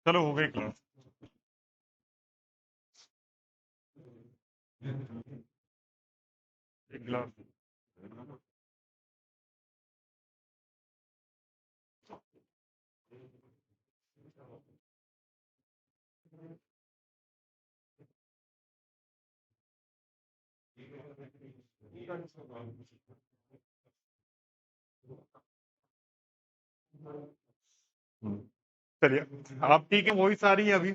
चलो हो गई क्लास। एक गिलास। हम्म, चलिए आप ठीक है, वही सारी है अभी।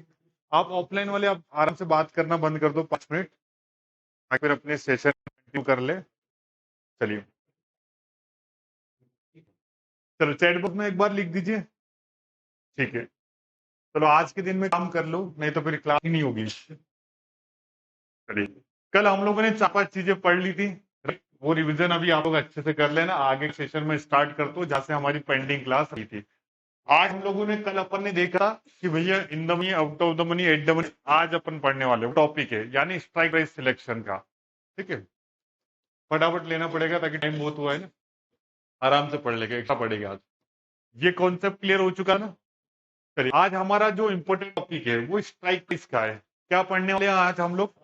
आप ऑफलाइन वाले आप आराम से बात करना बंद कर दो 5 मिनट, ताकि फिर अपने सेशन कंटिन्यू कर ले। चलिए, चलो चैट बॉक्स में एक बार लिख दीजिए। ठीक है, चलो आज के दिन में काम कर लो, नहीं तो फिर क्लास ही नहीं होगी। चलिए, कल हम लोगों ने 4-5 चीजें पढ़ ली थी, वो रिवीजन अभी आप लोग अच्छे से कर लेना। आगे सेशन में स्टार्ट कर दो जहाँ से हमारी पेंडिंग क्लास रही थी। आज हम लोगों ने, कल अपन ने देखा कि भैया इन the money, out of the money, at the money. आज अपन पढ़ने वाले टॉपिक है यानी स्ट्राइक प्राइस सिलेक्शन का। ठीक है, फटाफट लेना पड़ेगा ताकि टाइम बहुत हुआ है ना। आराम से पढ़ लेंगे, एक्स्ट्रा पढ़ेंगे आज। ये कॉन्सेप्ट क्लियर हो चुका ना। चलिए, आज हमारा जो इम्पोर्टेंट टॉपिक है वो स्ट्राइक प्राइस का है। क्या पढ़ने वाले हैं आज हम लोग?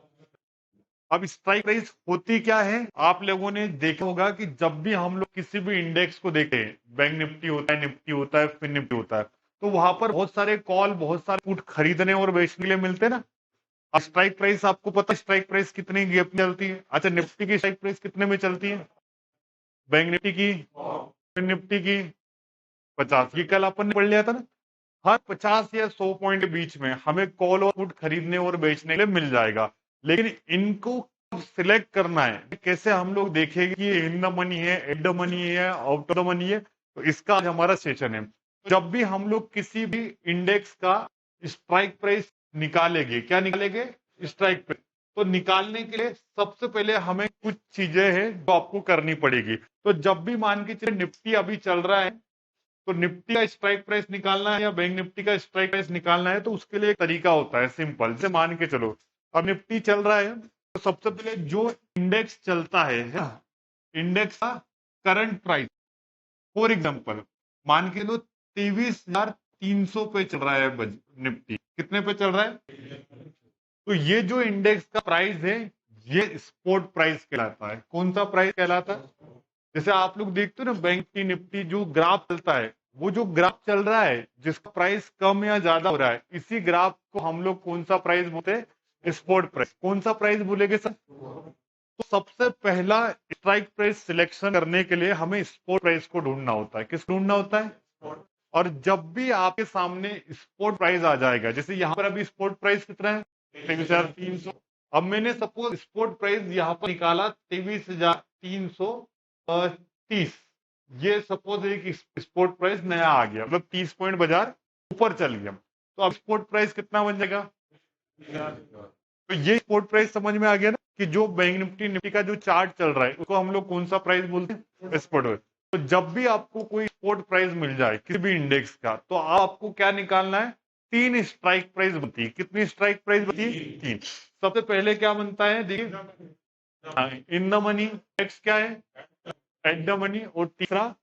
अब स्ट्राइक प्राइस होती क्या है? आप लोगों ने देखा होगा कि जब भी हम लोग किसी भी इंडेक्स को देखते हैं, बैंक निफ्टी होता है, निफ्टी होता है, फिर निफ्टी होता है, तो वहां पर बहुत सारे कॉल, बहुत सारे पुट खरीदने और बेचने के लिए मिलते हैं ना। अब स्ट्राइक प्राइस आपको पता है स्ट्राइक प्राइस कितने गैप में चलती है? अच्छा, निफ्टी की स्ट्राइक प्राइस कितने में चलती है? बैंक निफ्टी की, फिर निफ्टी की 50 की, कल अपन ने पढ़ लिया था ना। हर 50 या 100 पॉइंट के बीच में हमें कॉल और पुट खरीदने और बेचने के लिए मिल जाएगा। लेकिन इनको सिलेक्ट करना है कैसे, हम लोग देखेंगे कि इन द मनी है, एट द मनी है, आउट ऑफ द मनी है। तो इसका आज हमारा सेशन है। जब भी हम लोग किसी भी इंडेक्स का स्ट्राइक प्राइस निकालेंगे, क्या निकालेंगे? Strike price. तो निकालने के लिए सबसे पहले हमें कुछ चीजें हैं जो आपको करनी पड़ेगी। तो जब भी मान के चलिए निफ्टी अभी चल रहा है, तो निफ्टी का स्ट्राइक प्राइस निकालना है या बैंक निफ्टी का स्ट्राइक प्राइस निकालना है, तो उसके लिए एक तरीका होता है सिंपल। जैसे मान के चलो अब निफ्टी चल रहा है, तो सबसे पहले जो इंडेक्स चलता है ना, इंडेक्स का करंट प्राइस। फॉर एग्जांपल, मान के लो 23,300 पे चल रहा है निफ्टी। कितने पे चल रहा है? तो ये जो इंडेक्स का प्राइस है, ये स्पॉट प्राइस कहलाता है। कौन सा प्राइस कहलाता है? जैसे आप लोग देखते हो ना, बैंक की निफ्टी जो ग्राफ चलता है, वो जो ग्राफ चल रहा है जिसका प्राइस कम या ज्यादा हो रहा है, इसी ग्राफ को हम लोग कौन सा प्राइस बोलते हैं? Spot price. कौन सा प्राइस बोलेंगे सर? तो सबसे पहला स्ट्राइक प्राइस सिलेक्शन करने के लिए हमें स्पॉट प्राइस को ढूंढना होता है। किस ढूंढना होता है? और जब भी आपके सामने स्पॉट प्राइस आ जाएगा, जैसे यहाँ पर अभी स्पॉट प्राइस कितना है? 23,300। अब मैंने सपोज स्पॉट प्राइस यहाँ पर निकाला 23,330। ये सपोज एक स्पॉट प्राइस नया आ गया, मतलब 30 पॉइंट बाजार ऊपर चल गया। तो अब स्पॉट प्राइस कितना बन जाएगा? तो ये स्पॉट प्राइस समझ में आ गया ना, कि जो बैंक निफ्टी निफ्टी का जो चार्ट चल रहा है उसको हम लोग कौन सा प्राइस बोलते हैं? Spot price. तो जब भी आपको कोई स्पॉट प्राइस मिल जाए किसी भी इंडेक्स का, तो आपको क्या निकालना है? 3 स्ट्राइक प्राइस बनती है। कितनी स्ट्राइक प्राइस बनती है? 3। सबसे पहले क्या बनता है देखिए, इन द मनी, नेक्स्ट क्या है? एट द मनी, और तीसरा।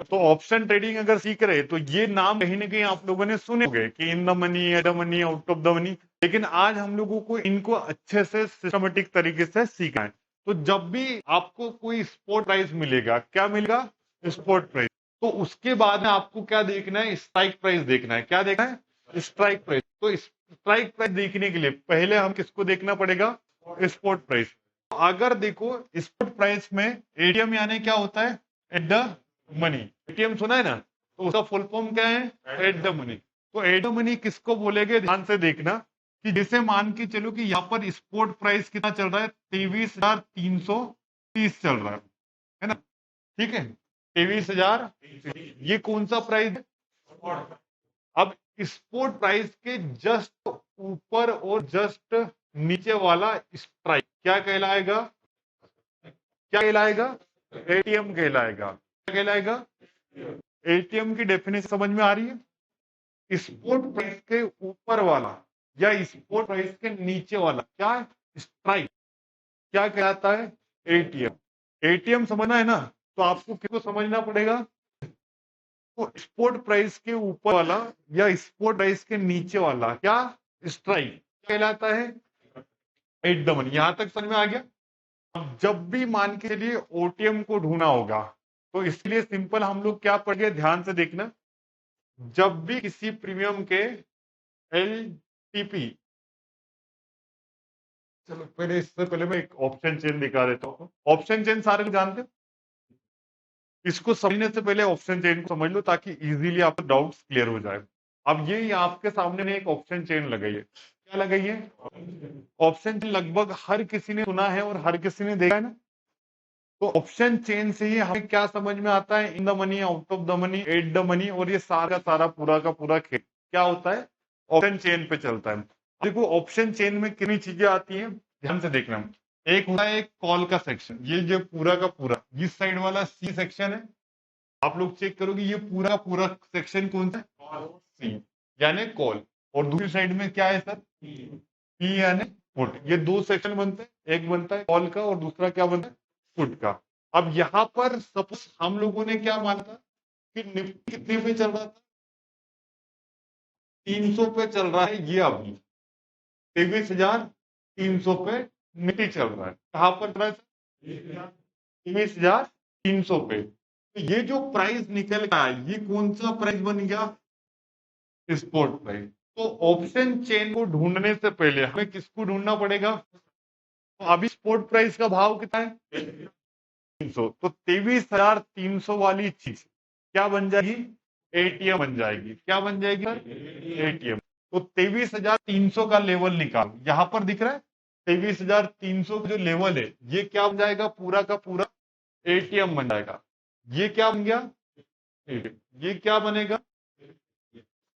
तो ऑप्शन ट्रेडिंग अगर सीख रहे तो ये नाम कहीं ना कहीं आप लोगों ने सुने होंगे कि इन the money, at the money, out of the money. लेकिन आज हम लोगों को इनको अच्छे से सिस्टमेटिक तरीके से सीखना है। तो जब भी आपको कोई स्पॉट प्राइस मिलेगा, क्या मिलेगा? Spot price. तो उसके बाद में आपको क्या देखना है? स्ट्राइक प्राइस देखना है। क्या देखना है? Strike price. तो स्ट्राइक प्राइस देखने के लिए पहले हम किसको देखना पड़ेगा? Spot price. अगर देखो स्पॉट प्राइस में एटीएम यानी क्या होता है? At the money. एटीएम सुना है ना, तो उसका फुल फॉर्म क्या है? At the money. तो एट द मनी किसको बोलेंगे? ध्यान से देखना कि जैसे मान के चलो कि यहाँ पर स्पॉट प्राइस कितना चल रहा है? 23,330 चल रहा है ना। ठीक है, 23,000। ये कौन सा प्राइस है? अब स्पॉट प्राइस के जस्ट ऊपर और जस्ट नीचे वाला स्ट्राइक क्या कहलाएगा? क्या कहलाएगा? एटीएम कहलाएगा। क्या कहलाएगा? एटीएम की डेफिनेशन समझ में आ रही है? स्पॉट प्राइस के ऊपर वाला या स्पॉट प्राइस के नीचे वाला क्या है? स्ट्राइक। क्या कहलाता है? एटीएम। एटीएम समझना है ना, तो आपको किसको समझना पड़ेगा? तो स्पोर्ट प्राइस के ऊपर वाला या स्पोर्ट प्राइस के नीचे वाला क्या स्ट्राइक कहलाता है? At the money. यहां तक समझ में आ गया? अब जब भी मान के चलिए ओटीएम को ढूंढना होगा, तो इसलिए सिंपल हम लोग क्या पढ़ गए, ध्यान से देखना। जब भी किसी प्रीमियम के एलटीपी, चलो पहले इससे पहले मैं एक ऑप्शन चेन दिखा देता हूँ। ऑप्शन चेन सारे लोग जानते हो? इसको समझने से पहले ऑप्शन चेन को समझ लो ताकि इजीली आपके डाउट्स क्लियर हो जाए। अब ये आपके सामने ने एक ऑप्शन चेन लगाई है। क्या लगाई है? ऑप्शन चेन लगभग हर किसी ने सुना है और हर किसी ने देखा है ना। तो ऑप्शन चेन से ही हमें क्या समझ में आता है? इन the money, out of the money, at the money, और ये सारा का सारा पूरा का पूरा खेल क्या होता है? ऑप्शन चेन पे चलता है। देखो ऑप्शन चेन में कितनी चीजें आती हैं, ध्यान से देखना। एक होता है एक कॉल का सेक्शन, ये जो पूरा का पूरा इस साइड वाला सी सेक्शन है। आप लोग चेक करोगे ये पूरा का पूरा सेक्शन कौन सा है? सी, यानी कॉल। और दूसरी साइड में क्या है सर? पी यानी पुट। ये दो सेक्शन बनते हैं, एक बनता है कॉल का और दूसरा क्या बनता है? पुट का। अब यहां पर सपोज हम लोगों ने क्या माना था कि निफ्टी कितने पे चल रहा था? 300 पे चल रहा है ये अभी। 23,300 पे निफ्टी चल रहा है। कहां पर चल रहा है? 23,300 पे। तो ये जो प्राइस निकल का है ये कौन सा प्राइस बन गया? Spot price. तो ऑप्शन चेन को ढूंढने से पहले हमें किसको ढूंढना पड़ेगा? तो अभी स्पॉट प्राइस का भाव कितना है? 300। तो 23,300 वाली चीज क्या बन जाएगी? एटीएम बन जाएगी। क्या बन जाएगी सर? एटीएम। तो 23,300 का लेवल निकाल, यहां पर दिख रहा है 23,300 का जो लेवल है ये क्या बन जाएगा? पूरा का पूरा एटीएम बन जाएगा। ये क्या बन गया? एटीएम। ये क्या बनेगा?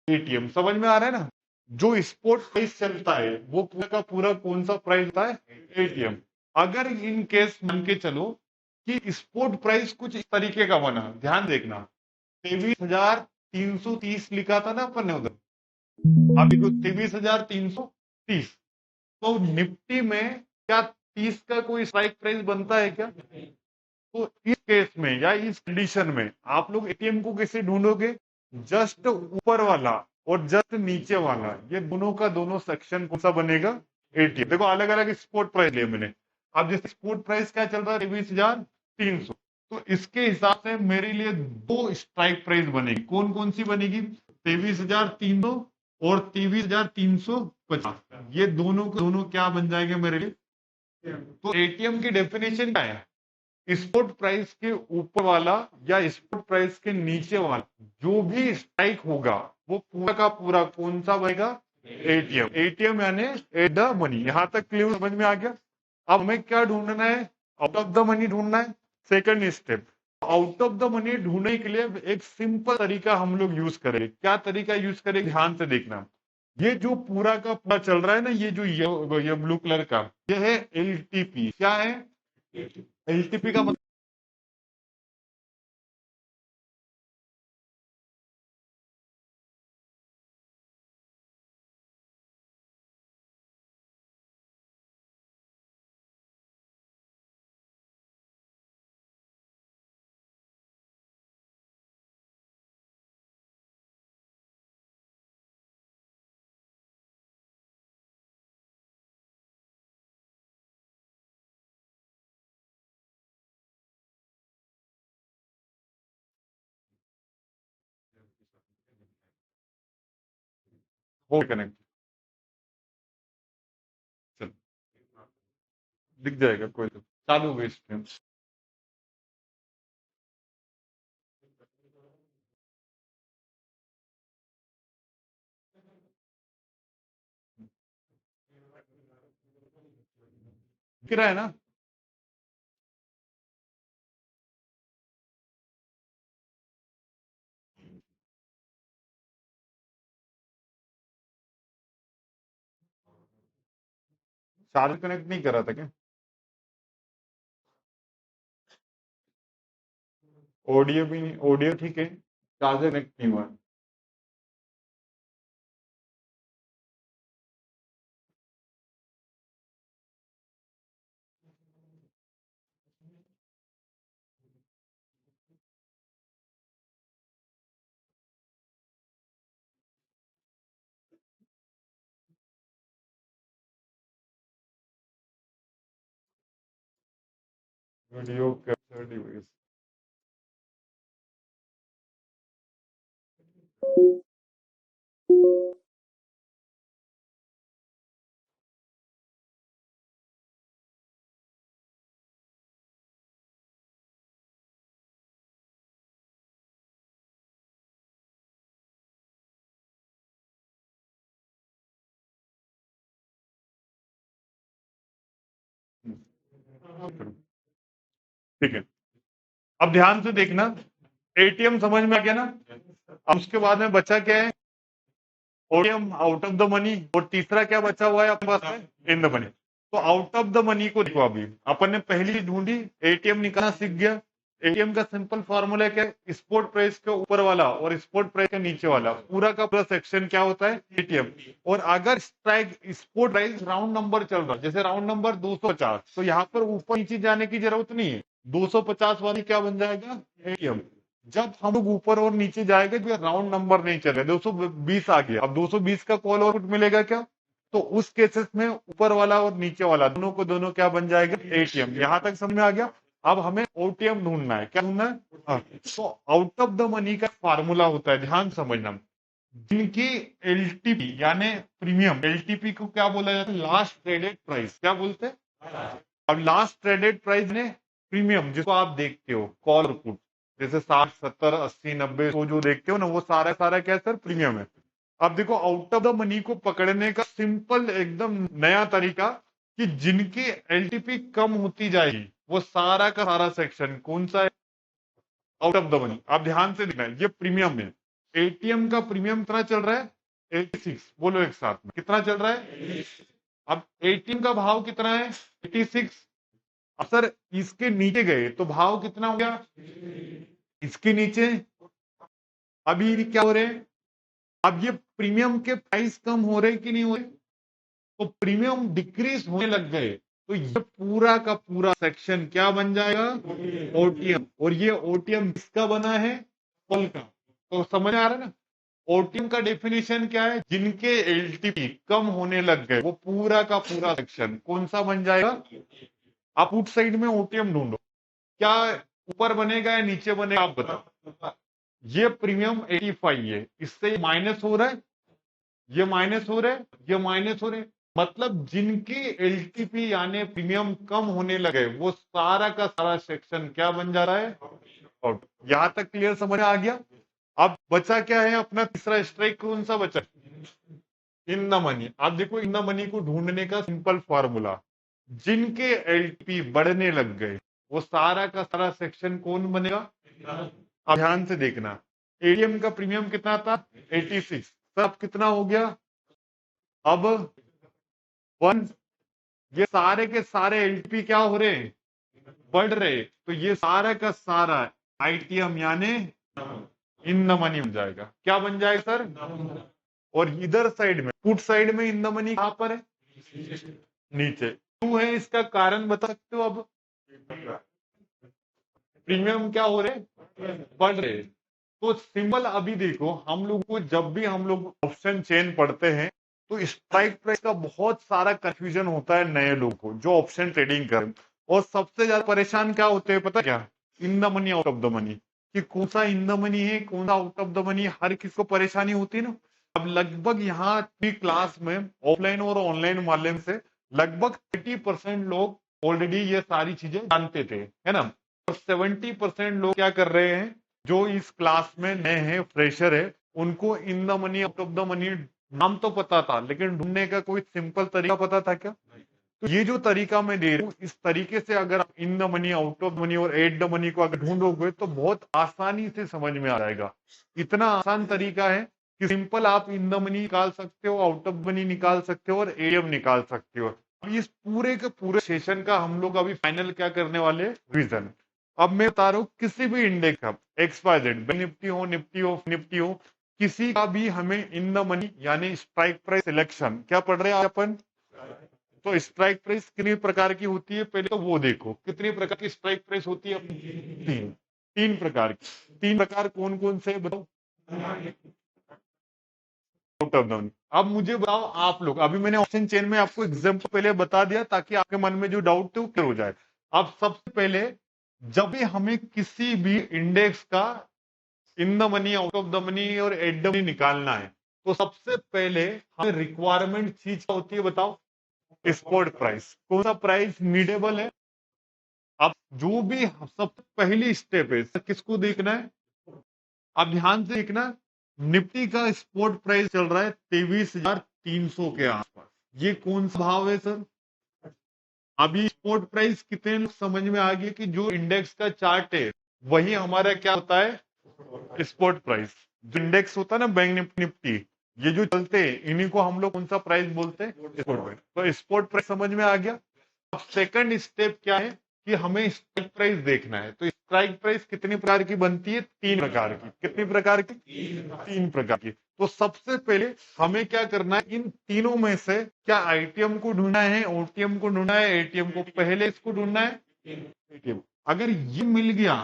एटीएम। समझ में आ रहा है ना? जो स्पोर्ट प्राइस चलता है वो पूरा का पूरा कौन सा प्राइस होता है? एटीएम। अगर इन केस मान के चलो कि स्पोर्ट प्राइस कुछ इस तरीके का बना, ध्यान देखना। 23,330 लिखा था ना अपन ने उधर, अभी को 23,330। तो निफ्टी में क्या 30 का कोई स्ट्राइक प्राइस बनता है क्या? तो इस केस में या इस कंडीशन में आप लोग एटीएम को कैसे ढूंढोगे? जस्ट ऊपर वाला और जस्ट नीचे वाला, ये दोनों का दोनों सेक्शन कौन सा बनेगा? एटीएम। देखो अलग अलग स्पोर्ट प्राइस लिए मैंने। अब जैसे स्पोर्ट प्राइस क्या चल रहा है? 23,300। तो इसके हिसाब से मेरे लिए दो स्ट्राइक प्राइस बनेगी। कौन कौन सी बनेगी? 23,300 और 23,350। ये दोनों के दोनों क्या बन जाएंगे मेरे लिए? तो एटीएम की डेफिनेशन क्या है? स्पोर्ट प्राइस के ऊपर वाला या स्पोर्ट प्राइस के नीचे वाला जो भी स्ट्राइक होगा वो पूरा का पूरा कौन सा बनेगा? एटीएम। एटीएम यानी एट द मनी। यहां तक क्लियर समझ में आ गया? अब हमें क्या ढूंढना है? आउट ऑफ द मनी ढूंढना है। Second step, out of the money ढूंढने के लिए एक सिंपल तरीका हम लोग यूज करेंगे। क्या तरीका यूज करेंगे? ध्यान से देखना। ये जो पूरा का पूरा चल रहा है ना, ये जो ये ब्लू कलर का, ये है एलटीपी। क्या है? एलटीपी का मतलब हो कनेक्ट, चल दिख जाएगा कोई तो। चालू हुई स्ट्रीम। दिख रहा है ना? चार्ज कनेक्ट नहीं कर रहा था क्या? ऑडियो भी नहीं, ऑडियो ठीक है, चार्जर कनेक्ट नहीं हुआ। Video capture device. ठीक है, अब ध्यान से देखना, एटीएम समझ में आ गया ना। अब उसके बाद में बचा क्या है, OTM out of the money, और तीसरा क्या बचा हुआ है अपने पास में, इन द मनी। तो आउट ऑफ द मनी को देखो, अभी अपन ने पहली ढूंढी, एटीएम निकालना सीख गया। एटीएम का सिंपल फॉर्मूला क्या है, स्पॉट प्राइस के ऊपर वाला और स्पॉट प्राइस के नीचे वाला पूरा का पूरा सेक्शन क्या होता है, एटीएम। और अगर strike spot price round number चल रहा है, जैसे राउंड नंबर 250, तो यहाँ पर ऊपर नीचे जाने की जरूरत नहीं है, 250 वाली क्या बन जाएगा, एटीएम। जब हम लोग ऊपर और नीचे जाएंगे तो राउंड नंबर नहीं चलेगा, 220 आ गया, अब 220 का कॉल और पुट मिलेगा क्या, तो उस केसेस में ऊपर वाला और नीचे वाला दोनों को दोनों क्या बन जाएगा, एटीएम। यहां तक समझ में आ गया। अब हमें ओटीएम ढूंढना है, क्या ढूंढना है, हाँ। तो आउट ऑफ द मनी का फार्मूला होता है, ध्यान समझना, जिनकी एलटीपी यानी प्रीमियम, एलटीपी को क्या बोला जाता है, लास्ट ट्रेडेड प्राइस, क्या बोलते हैं। अब लास्ट ट्रेडेड प्राइस ने प्रीमियम, जिसको आप देखते हो कॉल और पुट, जैसे 60 70 80 90 तो जो देखते हो ना, वो सारा सारा क्या है सर, प्रीमियम है। अब देखो, आउट ऑफ द मनी को पकड़ने का सिंपल एकदम नया तरीका, कि जिनकी एलटीपी कम होती जाएगी वो सारा का सारा सेक्शन कौन सा है, आउट ऑफ द मनी। आप ध्यान से देखना, ये प्रीमियम है। एटीएम का प्रीमियम कितना चल रहा है, 86, बोलो एक साथ में, कितना चल रहा है। अब एटीएम का भाव कितना है, 86। अब सर इसके नीचे गए तो भाव कितना हो गया, इसके नीचे। अभी क्या हो रहे हैं, अब ये प्रीमियम के प्राइस कम हो रहे कि नहीं हो रहे, तो प्रीमियम डिक्रीज होने लग गए, तो ये पूरा का पूरा सेक्शन क्या बन जाएगा, ओटीएम। और ये ओटीएम किसका बना है, कॉल का। तो समझ आ रहा है ना, ओटीएम का डेफिनेशन क्या है, जिनके एलटीपी कम होने लग गए वो पूरा का पूरा सेक्शन कौन सा बन जाएगा। आप उस साइड में ओटीएम ढूंढो, क्या ऊपर बनेगा या नीचे बनेगा, आप बताओ। ये प्रीमियम 85 है, इससे माइनस हो रहा है, ये माइनस हो रहे, ये माइनस हो रहे, मतलब जिनकी एलटीपी यानी प्रीमियम कम होने लगे वो सारा का सारा सेक्शन क्या बन जा रहा है, आउट। यहां तक क्लियर समझ आ गया। अब बचा क्या है अपना तीसरा स्ट्राइक, कौन सा बचा, इन द मनी। आप देखो, इन द मनी को ढूंढने का सिंपल फॉर्मूला, जिनके एलटीपी बढ़ने लग गए वो सारा का सारा सेक्शन कौन बनेगा। अब ध्यान से देखना, एटीएम का प्रीमियम कितना था, 86, सब कितना हो गया, अब 1। ये सारे के सारे एलटीपी क्या हो रहे हैं, बढ़ रहे, तो ये सारा का सारा आईटीएम यानी इन द मनी बन जाएगा, क्या बन जाएगा सर। और इधर साइड में, पुट साइड में इन द मनी कहां पर है, नीचे। क्यों है इसका कारण बता सकते हो, अब प्रीमियम क्या हो रहे, बढ़ रहे। तो सिंबल अभी देखो, हम लोग को जब भी हम लोग ऑप्शन चेन पढ़ते हैं तो स्ट्राइक प्राइस का बहुत सारा कंफ्यूजन होता है नए लोग को जो ऑप्शन ट्रेडिंग करें। और सबसे ज्यादा परेशान क्या होते हैं पता क्या, इन the money out of the money, कि कौन सा इन द मनी है कौन सा आउट ऑफ द मनी, हर किसी को परेशानी होती है ना। अब लगभग यहाँ की क्लास में ऑफलाइन और ऑनलाइन माध्यम से लगभग 30% लोग ऑलरेडी ये सारी चीजें जानते थे, है ना। और 70% लोग क्या कर रहे हैं, जो इस क्लास में नए हैं, फ्रेशर है, उनको इन the money out of the money नाम तो पता था, लेकिन ढूंढने का कोई सिंपल तरीका पता था क्या। तो ये जो तरीका मैं दे रहा हूँ, इस तरीके से अगर आप इन the money out of money और एट द मनी को अगर ढूंढोगे तो बहुत आसानी से समझ में आ जाएगा। इतना आसान तरीका है कि सिंपल आप इन द मनी निकाल सकते हो, आउट ऑफ मनी निकाल सकते हो और एएम निकाल सकते हो। इस पूरे के पूरे सेशन का हम लोग अभी फाइनल क्या करने वाले, रिविजन। अब मैं बता रहा हूँ, किसी भी इंडेक्स का XYZ, निफ्टी हो निफ्टी हो, किसी का भी हमें इन द मनी यानी स्ट्राइक प्राइस सिलेक्शन क्या पढ़ रहे हैं अपन। तो स्ट्राइक प्राइस कितनी प्रकार की होती है, पहले तो वो देखो कितनी प्रकार की स्ट्राइक प्राइस होती है अपनी, तीन। तीन प्रकार की, तीन प्रकार कौन कौन से बताओ, आउट ऑफ द मनी। अब मुझे बताओ आप लोग, अभी मैंने ऑप्शन चेन में आपको एग्जाम्पल पहले बता दिया ताकि आपके मन में जो डाउट थे वो क्लियर हो जाए। अब सबसे पहले जब भी हमें किसी भी इंडेक्स का इन the money, out of the money और एट द मनी निकालना है, तो सबसे पहले हमें रिक्वायरमेंट चीज क्या होती है बताओ? Spot price. कौन सा प्राइस नीडेबल है? अब जो भी सबसे पहली स्टेप है, किसको देखना है? अब ध्यान से देखना, निफ्टी का स्पॉट प्राइस चल रहा है 23,300 के आसपास। ये कौन सा भाव है सर? अभी स्पॉट प्राइस कितने लोग समझ में आ गया कि जो इंडेक्स का चार्ट है वही हमारा क्या होता है? Spot price. जो इंडेक्स होता है ना, बैंक निफ्टी, ये जो चलते हैं इन्हीं को हम लोग कौन सा प्राइस बोलते हैं? Spot price. तो स्पॉट प्राइस समझ में आ गया। अब सेकंड स्टेप क्या है कि हमें स्ट्राइक प्राइस देखना है। तो स्ट्राइक प्राइस कितनी प्रकार की बनती है? 3 प्रकार की। कितनी प्रकार की? 3 प्रकार की। तो सबसे पहले हमें क्या करना है, इन तीनों में से क्या आईटीएम को ढूंढना है, ओटीएम को ढूंढना है, एटीएम को? पहले इसको ढूंढना है, एटीएम। अगर ये मिल गया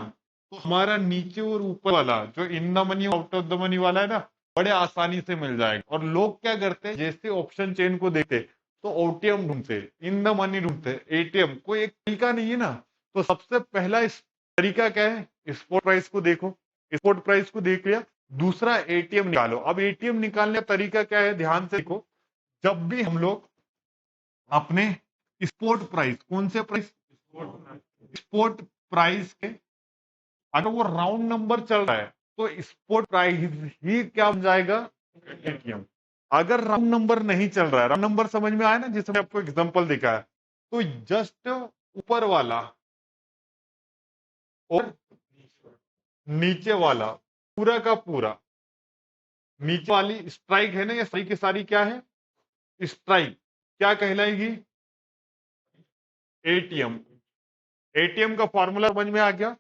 तो हमारा नीचे और ऊपर वाला जो इन the money out of the money वाला है ना, बड़े आसानी से मिल जाएगा। और लोग क्या करते हैं, जैसे ऑप्शन चेन को देखते तो ओटीएम ढूंढते, इन द मनी ढूंढते, एटीएम कोई एक तरीका नहीं है ना। तो सबसे पहला इस तरीका क्या है? स्पॉट प्राइस को देखो। स्पॉट प्राइस को देख लिया, दूसरा एटीएम निकालो। अब एटीएम निकालने का तरीका क्या है? ध्यान से देखो, जब भी हम लोग अपने स्पॉट प्राइस, कौन से प्राइस? स्पॉट प्राइस के अगर वो राउंड नंबर चल रहा है तो स्पॉट प्राइस ही क्या बन जाएगा? एटीएम। अगर राउंड नंबर नहीं चल रहा है, राउंड नंबर समझ में आया ना, जिसमें आपको एग्जांपल दिखाया, तो जस्ट ऊपर वाला और नीचे वाला पूरा का पूरा, नीचे वाली स्ट्राइक है ना, ये सारी की सारी क्या है? स्ट्राइक। क्या कहलाएगी? एटीएम। एटीएम का फॉर्मूला समझ में आ गया?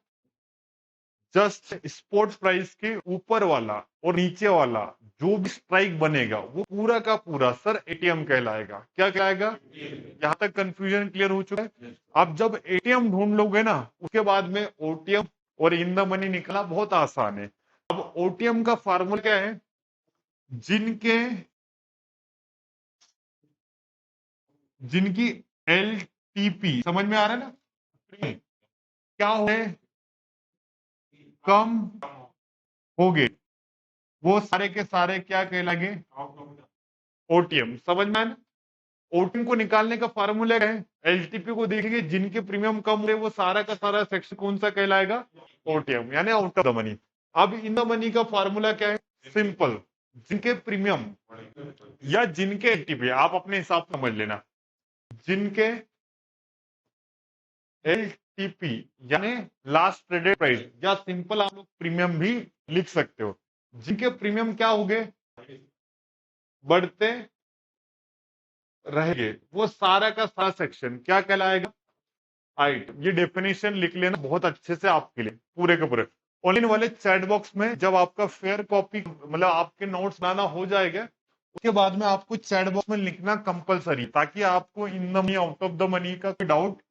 जस्ट स्पॉट प्राइस के ऊपर वाला और नीचे वाला जो भी स्ट्राइक बनेगा वो पूरा का पूरा सर एटीएम कहलाएगा। क्या कहलाएगा? यहां तक कंफ्यूजन क्लियर हो चुका है? अब जब एटीएम ढूंढ लोगे ना, उसके बाद में ओटीएम और इन द मनी निकला बहुत आसान है। अब ओटीएम का फार्मूला क्या है? जिनके जिनकी एलटीपी समझ में आ रहा है ना, क्या हो गए? कम हो गए, वो सारे के सारे क्या कहलाएंगे? ओटीएम। समझ में आया ना? ओटीएम को निकालने का फार्मूला क्या है? एलटीपी को देखेंगे, जिनके प्रीमियम कम हो रहे वो सारा का सारा सेक्शन कौन सा कहलाएगा? ओटीएम, यानी आउट ऑफ द मनी। अब इन द मनी का फार्मूला क्या है? सिंपल, जिनके प्रीमियम या जिनके एलटीपी, आप अपने हिसाब से समझ लेना, जिनके एलटीपी यानी लास्ट ट्रेडेड प्राइस, या सिंपल आप लोग प्रीमियम भी लिख सकते हो। जिनके प्रीमियम क्या हो गए? बढ़ते रहेंगे, वो सारा का सारा सेक्शन क्या कहलाएगा? आइटम। ये डेफिनेशन लिख लेना बहुत अच्छे से आपके लिए, पूरे के पूरे। ऑनलाइन वाले चैट बॉक्स में जब आपका फेयर कॉपी मतलब आपके नोट्स बनाना हो जाएगा, उसके बाद में आपको चैट बॉक्स में लिखना कंपलसरी, ताकि आपको इन the money out of the money का कोई डाउट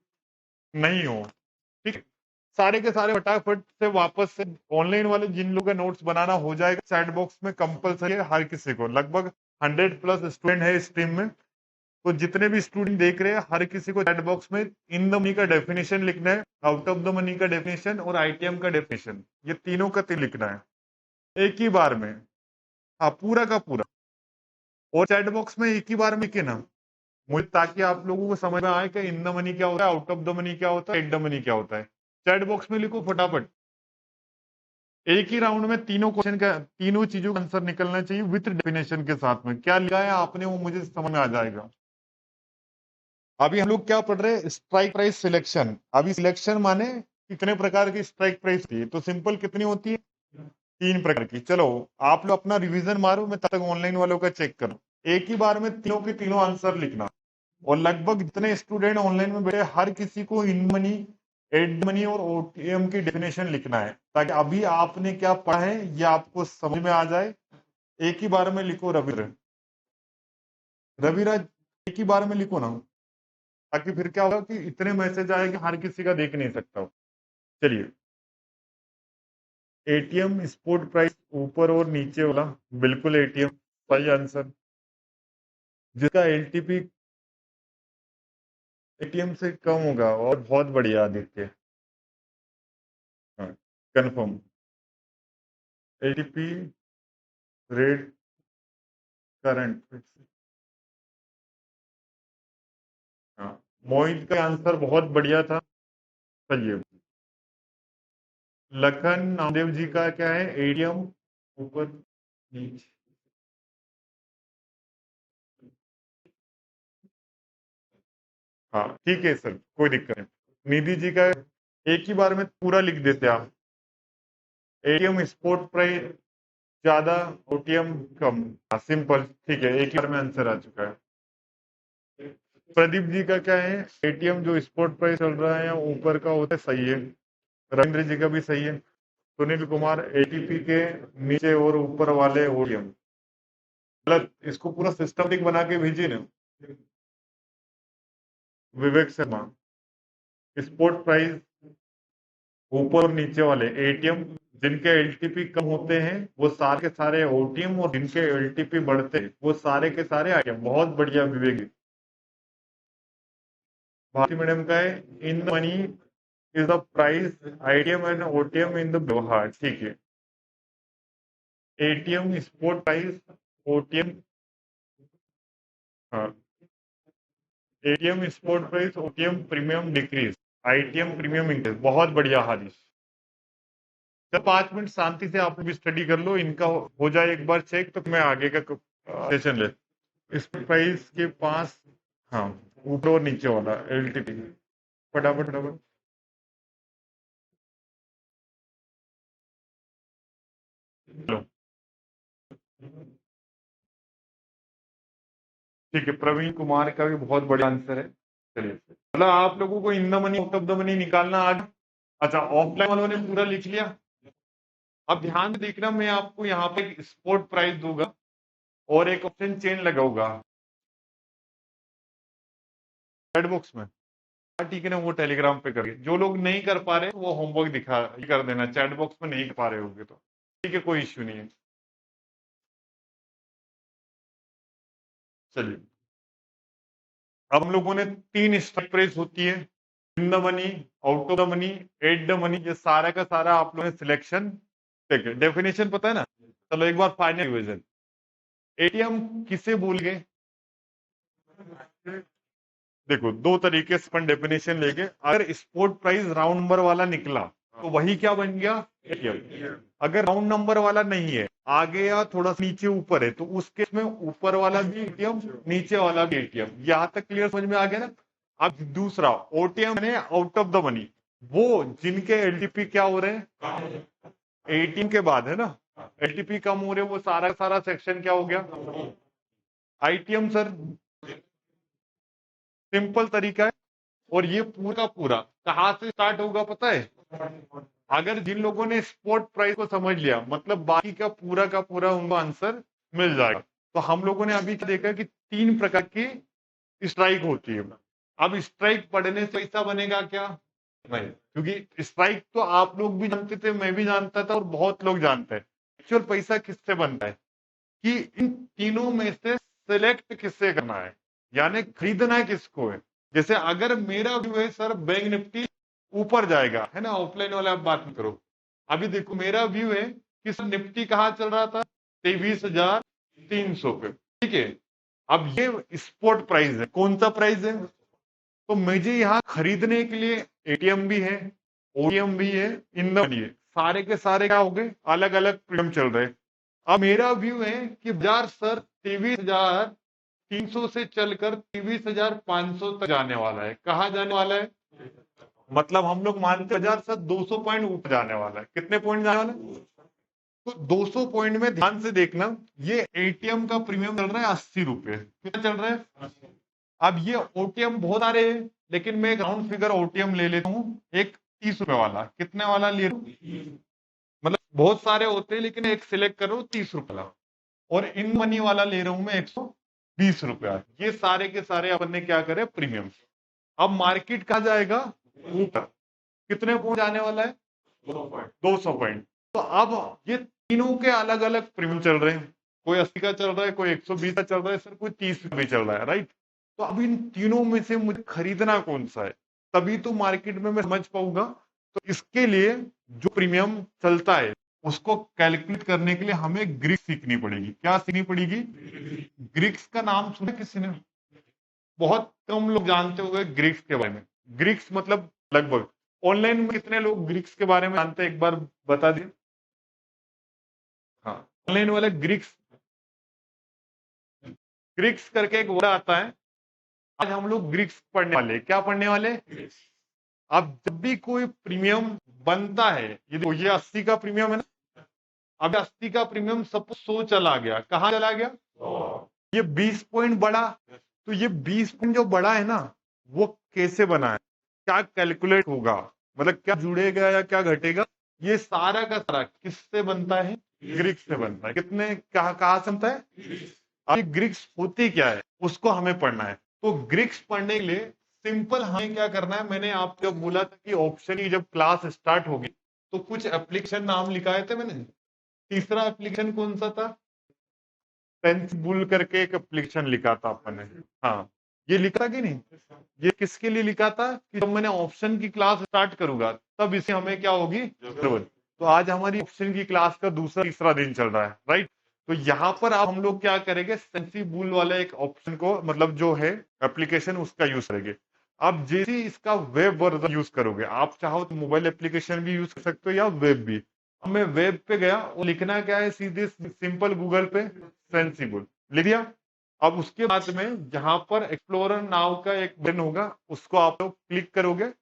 नहीं हो। ठीक है? सारे के सारे फटाफट से वापस से ऑनलाइन वाले जिन लोगों का नोट्स बनाना हो जाएगा, चैट बॉक्स में कंपलसरी है हर किसी को। लगभग 100+ स्टूडेंट है इस टीम में, तो जितने भी स्टूडेंट देख रहे हैं हर किसी को चैट बॉक्स में इन द मनी का डेफिनेशन लिखना है, आउट ऑफ द मनी का डेफिनेशन और आईटीएम का डेफिनेशन, ये तीनों का लिखना है एक ही बार में। हाँ, पूरा का पूरा। और चैट बॉक्स में एक ही बार में लिखे ना मुझे, ताकि आप लोगों को समझ में आए कि इन द मनी क्या होता है, आउट ऑफ द मनी क्या होता है, एट द मनी क्या होता है। चैट बॉक्स में लिखो फटाफट। एक ही राउंड में तीनों क्वेश्चन का, तीनों चीजों का आंसर निकलना चाहिए विथ डेफिनेशन के साथ में। क्या लिखा है आपने वो मुझे समझ में आ जाएगा। अभी हम लोग क्या पढ़ रहे हैं? Strike price selection. अभी सिलेक्शन माने कितने प्रकार की स्ट्राइक प्राइस होती है? तो सिंपल कितनी होती है? 3 प्रकार की। चलो आप लोग अपना रिवीजन मारो, मैं तब तक ऑनलाइन वालों का चेक करूं। एक ही बार में तीनों के तीनों आंसर लिखना, और लगभग जितने स्टूडेंट ऑनलाइन में बैठे हर किसी को इन मनी, एड मनी और ओटीएम की डेफिनेशन लिखना है, ताकि अभी आपने क्या पढ़ा है ये आपको समझ में आ जाए। एक ही बार में लिखो रविराज, रविराज एक ही बार में लिखो ना, ताकि फिर क्या होगा कि इतने मैसेज आएंगे हर किसी का देख नहीं सकता हो। चलिए, एटीएम स्पॉट प्राइस ऊपर और नीचे वाला, बिल्कुल एटीएम सही आंसर। जिसका एलटीपी एटीएम से कम होगा और बहुत बढ़िया आदित्य। हाँ, कंफर्म। ATP rate current. हाँ, मोहित का आंसर बहुत बढ़िया था। सही है। लखन नामदेव जी का क्या है? एटीएम ऊपर नीचे। हाँ ठीक है सर, कोई दिक्कत नहीं। निधि जी का एक ही बार में पूरा लिख देते आप। एटीएम स्पॉट प्राइस ज्यादा, ओटीएम कम। हाँ, सिंपल, ठीक है, एक ही बार में आंसर आ चुका है। प्रदीप जी का क्या है? एटीएम जो स्पॉट प्राइस चल रहा है या ऊपर का होता है, सही है। रविंद्र जी का भी सही है। सुनील कुमार एटीपी के नीचे और ऊपर वाले ओटीएम। गलत, इसको पूरा सिस्टमेटिक बना के भेजिए ना। विवेक शर्मा, स्पॉट प्राइस ऊपर और नीचे वाले एटीएम जिनके एलटीपी कम होते हैं वो सारे के सारे ओटीएम, और जिनके एलटीपी बढ़ते हैं वो सारे के सारे आईटीएम। बहुत बढ़िया विवेक जी। भारती मैडम का है in money is the price ITM and OTM in the व्यवहार। ठीक है। ATM spot price, OTM. हाँ, ATM spot price, OTM premium decrease, ITM premium increase. बहुत बढ़िया हारिस। तो 5 मिनट शांति से आप भी स्टडी कर लो, इनका हो जाए एक बार चेक तो मैं आगे का सेशन ले। इस प्राइस के पास, हाँ, ऊपर और नीचे वाला एलटीपी। फटाफट फटाफट। लो, ठीक है, प्रवीण कुमार का भी बहुत बड़ा आंसर है। चलिए, मतलब आप लोगों को इन the money out of the money निकालना आ गया। अच्छा, ऑफलाइन वालों ने पूरा लिख लिया। अब ध्यान से देखना, मैं आपको यहाँ पे एक स्पॉट प्राइस दूंगा और एक ऑप्शन चेन लगाऊंगा चैट बॉक्स में। हाँ, ठीक है ना, वो टेलीग्राम पे करिए। जो लोग नहीं कर पा रहे वो होमवर्क दिखा ये कर देना, चैट बॉक्स में नहीं कर पा रहे होंगे तो ठीक है, कोई इश्यू नहीं है। चलिए, अब हम लोगों ने 3 स्ट्राइक प्राइस होती है, इन the money, out of the money, at the money. ये सारा का सारा आप लोगों ने सिलेक्शन, ठीक है, डेफिनेशन पता है ना। चलो एक बार फाइनल रिवीजन। एटीएम किसे भूल गए? देखो, दो तरीके से अपन डेफिनेशन लेंगे। अगर स्पॉट प्राइस राउंड नंबर वाला निकला तो वही क्या बन गया? एटीएम। अगर राउंड नंबर वाला नहीं है, आगे या थोड़ा सा नीचे ऊपर है, तो उस केस में ऊपर वाला भी एटीएम, नीचे वाला भी एटीएम। यहां तक क्लियर समझ में आ गया ना? अब दूसरा ओटीएम है आउट ऑफ द मनी, वो जिनके एलटीपी क्या हो रहे हैं? एटीएम के बाद है ना, एलटीपी कम हो रहे हैं, वो सारा सारा सेक्शन क्या हो गया? ITM sir. सिंपल तरीका है। और ये पूरा का पूरा कहाँ से स्टार्ट होगा पता है? अगर जिन लोगों ने स्पॉट प्राइस को समझ लिया, मतलब बाकी का पूरा उनको आंसर मिल जाएगा। तो हम लोगों ने अभी क्या देखा कि 3 प्रकार की स्ट्राइक होती है। अब स्ट्राइक पढ़ने से ऐसा बनेगा क्या? नहीं, क्योंकि स्ट्राइक तो आप लोग भी जानते थे, मैं भी जानता था, और बहुत लोग जानते हैं। एक्चुअल पैसा किससे बनता है कि इन तीनों में से सिलेक्ट किससे करना है, यानी खरीदना है किसको है। जैसे अगर मेरा व्यू है सर बैंक निफ्टी ऊपर जाएगा, है ना, ऑफलाइन वाले आप बात नहीं करो। अभी देखो मेरा व्यू है कि सर निफ्टी कहाँ चल रहा था? 23,300 पे। ठीक है। अब ये स्पॉट प्राइस है, कौन सा प्राइस है? तो मुझे यहाँ खरीदने के लिए एटीएम भी है, ओटीएम भी है, इन द मनी है, सारे के सारे क्या हो गए? अलग अलग प्रीमियम चल रहे हैं। अब मेरा व्यू है कि बाजार सर 23,300 से चलकर 23,500 तक जाने वाला है। कहाँ जाने वाला है? मतलब हम लोग मानते हैं बाजार सर 200 पॉइंट ऊपर जाने वाला है। कितने पॉइंट जाने वाला है? तो 200 पॉइंट में ध्यान से देखना, ये एटीएम का प्रीमियम चल रहा है 80 रुपए। कितना चल रहा है? अब ये ओटीएम बहुत आ रहे हैं, लेकिन मैं एक राउंड फिगर ओटीएम ले लेता हूँ, एक 30 रुपए वाला। कितने वाला ले रहा हूँ? मतलब बहुत सारे होते हैं, लेकिन एक सिलेक्ट करो 30 रुपए वाला। और इन मनी वाला ले रहा हूं मैं 120 रुपया। ये सारे के सारे अपन ने क्या करे? प्रीमियम। अब मार्केट कहा जाएगा? ऊपर। कितने पहुंच जाने वाला है? 200 पॉइंट। तो अब ये तीनों के अलग अलग प्रीमियम चल रहे हैं। कोई 80 का चल रहा है, कोई 120 का चल रहा है सर, कोई 30 का भी चल रहा है, राइट। तो अब इन तीनों में से मुझे खरीदना कौन सा है, तभी तो मार्केट में मैं समझ पाऊंगा। तो इसके लिए जो प्रीमियम चलता है उसको कैलकुलेट करने के लिए हमें ग्रीक सीखनी पड़ेगी। क्या सीखनी पड़ेगी? ग्रीक्स का नाम सुना किसी ने? बहुत कम लोग जानते होंगे ग्रीक्स के बारे में। ग्रीक्स मतलब लगभग ऑनलाइन में कितने लोग ग्रीक्स के बारे में जानते हैं, एक बार बता दिए। हाँ, ऑनलाइन वाले ग्रीक्स, ग्रीक्स करके एक वर्ड आता है। आज हम लोग ग्रीक्स पढ़ने वाले। क्या पढ़ने वाले? अब जब भी कोई प्रीमियम बनता है, ये देखो ये 80 का प्रीमियम है ना, अब 80 का प्रीमियम सपोज 100 चला गया, कहाँ चला गया? ये 20 पॉइंट बढ़ा, तो ये 20 पॉइंट जो बढ़ा है ना, वो कैसे बना है, क्या कैलकुलेट होगा, मतलब क्या जुड़ेगा या क्या घटेगा, ये सारा का सारा किससे बनता है? ग्रीक्स से बनता है। कितने कहाँ से बनता है? अब ग्रीक्स होती क्या है उसको हमें पढ़ना है। तो ग्रीक्स पढ़ने के लिए सिंपल हमें क्या करना है, मैंने आपको बोला था कि ऑप्शन की जब क्लास स्टार्ट होगी तो कुछ एप्लीकेशन नाम लिखाए थे मैंने। तीसरा एप्लीकेशन कौन सा था? पेंसिबुल करके एक एप्लीकेशन लिखा था अपन ने। हाँ, ये लिखा कि नहीं? ये किसके लिए लिखा था कि जब मैंने ऑप्शन की क्लास स्टार्ट करूंगा तब इसे हमें क्या होगी जरूरत। तो आज हमारी ऑप्शन की क्लास का दूसरा तीसरा दिन चल रहा है, राइट। तो यहाँ पर आप हम लोग क्या करेंगे, सेंसिबुल वाले एक ऑप्शन को, मतलब जो है एप्लीकेशन, उसका यूज करेंगे। आप जैसे ही इसका वेब वर्जन यूज करोगे, आप चाहो तो मोबाइल एप्लीकेशन भी यूज कर सकते हो या वेब भी। अब मैं वेब पे गया और लिखना क्या है, सीधे सिंपल गूगल पे सेंसिबल लिख दिया। अब उसके बाद में जहां पर एक्सप्लोरर नाउ का एक बटन होगा उसको आप लोग क्लिक करोगे,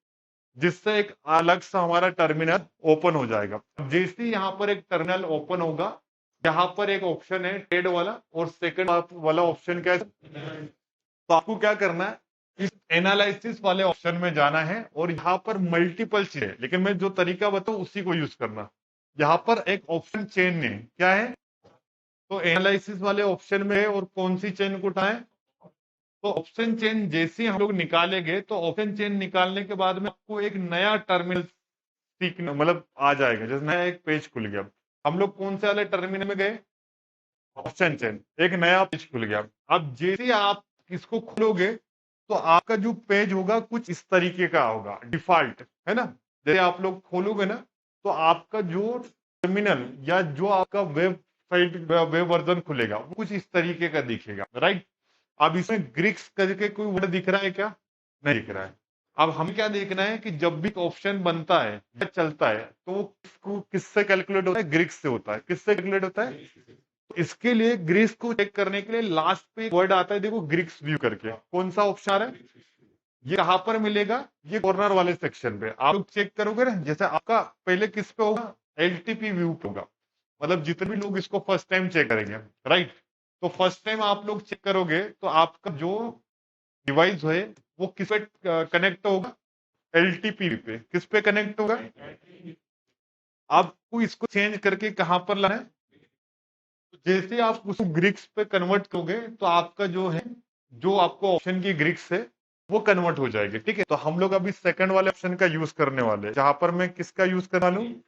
जिससे एक अलग सा हमारा टर्मिनल ओपन हो जाएगा। जैसे ही यहाँ पर एक टर्मिनल ओपन होगा, यहाँ पर एक ऑप्शन है ट्रेड वाला और सेकंड वाला ऑप्शन क्या है, तो आपको क्या करना है, इस एनालिसिस वाले ऑप्शन में जाना है और यहाँ पर मल्टीपल चीज है, लेकिन मैं जो तरीका बताऊं उसी को यूज करना। यहाँ पर एक ऑप्शन चेन है, क्या है, तो एनालिसिस वाले ऑप्शन में है और कौन सी चेन को उठाएं, तो ऑप्शन चेन जैसे ही हम लोग निकालेंगे तो ऑप्शन चेन निकालने के बाद में आपको एक नया टर्मिनल सीखना, मतलब आ जाएगा, जैसे नया एक पेज खुल गया। हम लोग कौन से वाले टर्मिनल में गए? ऑप्शन चेन, एक नया पेज खुल गया। अब जैसे ही आप इसको खोलोगे तो आपका जो पेज होगा कुछ इस तरीके का होगा, डिफॉल्ट है ना। जैसे आप लोग खोलोगे ना तो आपका जो टर्मिनल या जो आपका वेबसाइट वेब वर्जन खुलेगा वो कुछ इस तरीके का दिखेगा, राइट। अब इसमें ग्रीक्स करके कोई वर्ड दिख रहा है क्या? नहीं दिख रहा है। अब हम क्या देखना है कि जब भी ऑप्शन बनता है या चलता है तो वो किससे कैलकुलेट होता है? ग्रीक्स से होता है। किससे कैलकुलेट होता है? तो इसके लिए ग्रीक्स को चेक करने के लिए लास्ट पे एक वर्ड आता है, देखो, ग्रीक्स व्यू करके। कौन सा ऑप्शन आ रहा है? ये कहां पर मिलेगा? ये कॉर्नर वाले सेक्शन पे आप लोग चेक करोगे ना, जैसे आपका पहले किस पे होगा? एलटीपी व्यू पे होगा, मतलब जितने भी लोग इसको फर्स्ट टाइम चेक करेंगे, राइट। तो फर्स्ट टाइम आप लोग चेक करोगे तो आपका जो डिवाइस है वो किस पे कनेक्ट होगा? एलटीपी पे। किस पे कनेक्ट होगा? आपको इसको चेंज करके कहां पर लाना है? जैसे आप उसको ग्रीक्स पे कन्वर्ट करोगे तो आपका जो है, जो आपको ऑप्शन की ग्रीक्स है वो कन्वर्ट हो जाएगी, ठीक है। तो हम लोग अभी सेकंड वाले ऑप्शन का यूज करने वाले हैं, जहां पर मैं किसका यूज करने वाला हूँ?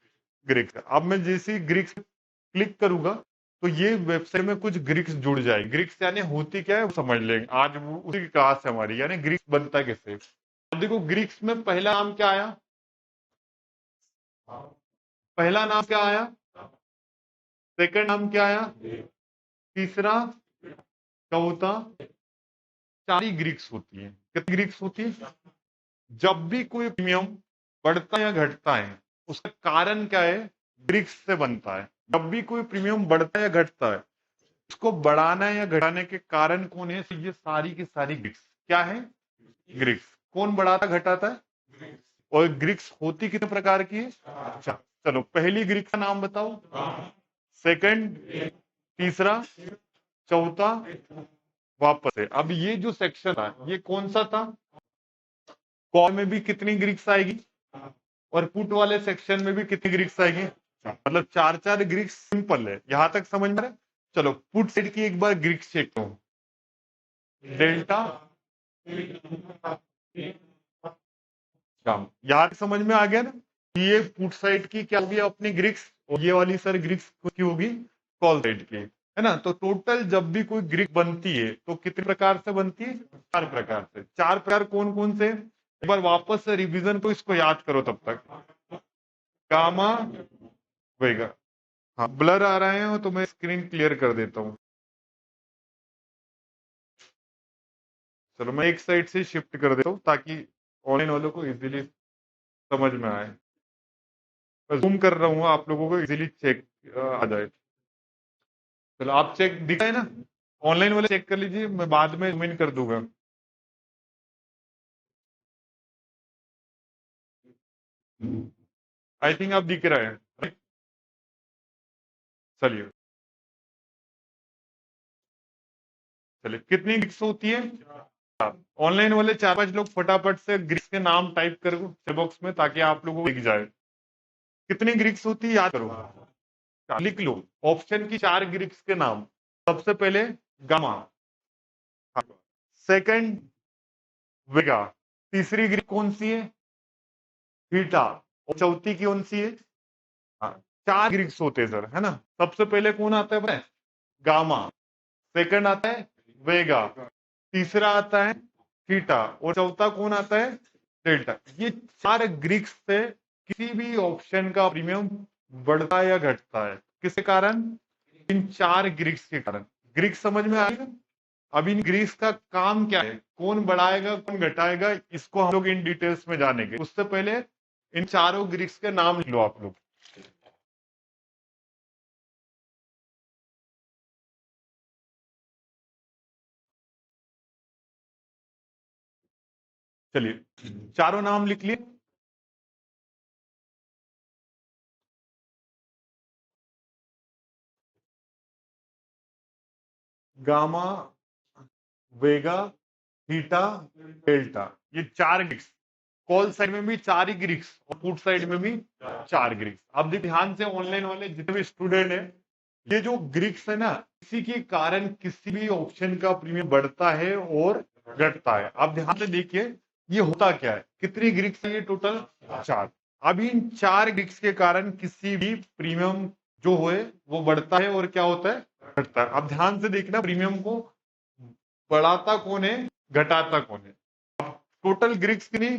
ग्रीक्स। अब मैं जैसे ही ग्रीक्स क्लिक करूंगा तो ये वेबसाइट में कुछ ग्रीक्स जुड़ जाए। ग्रीक्स यानी होती क्या है वो समझ लेंगे आज, वो उसी की क्लास है हमारी, यानी ग्रीक्स बनता है कैसे। अब देखो ग्रीक्स में पहला नाम क्या आया? पहला नाम क्या आया? सेकंड नाम क्या आया? तीसरा, चौथा, चार ही ग्रीक्स होती है। कितनी ग्रीक्स होती है? जब भी कोई प्रीमियम बढ़ता है या घटता है उसका कारण क्या है? ग्रीक्स से बनता है। जब भी कोई प्रीमियम बढ़ता है या घटता है उसको बढ़ाना या घटाने के कारण कौन है? तो ये सारी की सारी ग्रीक्स क्या है? ग्रीक्स। कौन बढ़ाता घटाता है? और ग्रीक्स होती कितने प्रकार की है? अच्छा, चलो पहली ग्रीक का नाम बताओ, सेकंड, तीसरा, चौथा, वापस है। अब ये जो सेक्शन था ये कौन सा था? कॉल में भी कितनी ग्रीक्स आएगी और पुट वाले सेक्शन में भी कितनी ग्रीक्स आएगी? मतलब चार चार ग्रीक्स। सिंपल है, यहां तक समझ में आ रहा है? चलो पुट साइड की एक बार ग्रीक्स चेक करो। डेल्टा, यहां तक समझ में आ गया ना? ये पुट साइड की क्या होगी अपनी ग्रीक्स, और ये वाली सर ग्रीक्स की होगी कॉल साइड की। है ना। तो टोटल जब भी कोई ग्रीक बनती है तो कितने प्रकार से बनती है? 4 प्रकार से। 4 प्रकार कौन कौन से? एक बार वापस से रिवीजन को इसको याद करो तब तक। गामा, वेगा। हाँ, ब्लर आ रहे हैं तो मैं स्क्रीन क्लियर कर देता हूँ। चलो मैं एक साइड से शिफ्ट कर देता हूँ ताकि ऑनलाइन वालों को इजीली समझ में आए। मैं जूम कर रहा हूँ, आप लोगों को इजीली चेक आ जाए। चलो आप चेक दिखा है ना, ऑनलाइन वाले चेक कर लीजिए, मैं बाद में जूम इन कर दूंगा। आई थिंक आप दिख रहा है। चलिए चलिए, कितनी ग्रीक्स होती है? ऑनलाइन वाले 4-5 लोग फटाफट से ग्रीक्स के नाम टाइप करो चैट बॉक्स में ताकि आप लोगों को दिख जाए। कितनी ग्रीक्स होती है याद करो, लिख लो। ऑप्शन की 4 ग्रीक्स के नाम। सबसे पहले गामा, सेकंड वेगा, तीसरी ग्रीक कौन सी है? थीटा, और चौथी कौन सी है? हाँ, 4 ग्रीक्स होते हैं सर, है ना। सबसे पहले कौन आता है पता है? गामा, सेकंड आता है वेगा, तीसरा आता है थीटा, और चौथा कौन आता है? डेल्टा। ये 4 ग्रीक्स से किसी भी ऑप्शन का प्रीमियम बढ़ता या घटता है, किसके कारण? इन 4 ग्रीक्स के कारण। ग्रीक समझ में आएगा? अब इन ग्रीक्स का काम क्या है, कौन बढ़ाएगा कौन घटाएगा, इसको हम लोग इन डिटेल्स में जानेंगे। उससे पहले इन चारों ग्रीक्स के नाम लिख लो आप लोग। चलिए चारों नाम लिख लिए। गामा, वेगा, थीटा, डेल्टा, ये 4 ग्रीक्स। कॉल साइड में भी 4 ही ग्रीक्स और पुट साइड में भी 4 ग्रीक्स। अब देखिए ध्यान से, ऑनलाइन वाले जितने भी स्टूडेंट है, ये जो ग्रीक्स है ना, इसी के कारण किसी भी ऑप्शन का प्रीमियम बढ़ता है और घटता है। अब ध्यान से देखिए ये होता क्या है, कितनी ग्रीक्स है ये टोटल? 4। अब इन 4 ग्रीक्स के कारण किसी भी प्रीमियम जो होए वो बढ़ता है और क्या होता है? घटता है। अब ध्यान से देखना, प्रीमियम को बढ़ाता कौन है, घटाता कौन है? टोटल ग्रीक्स कितनी?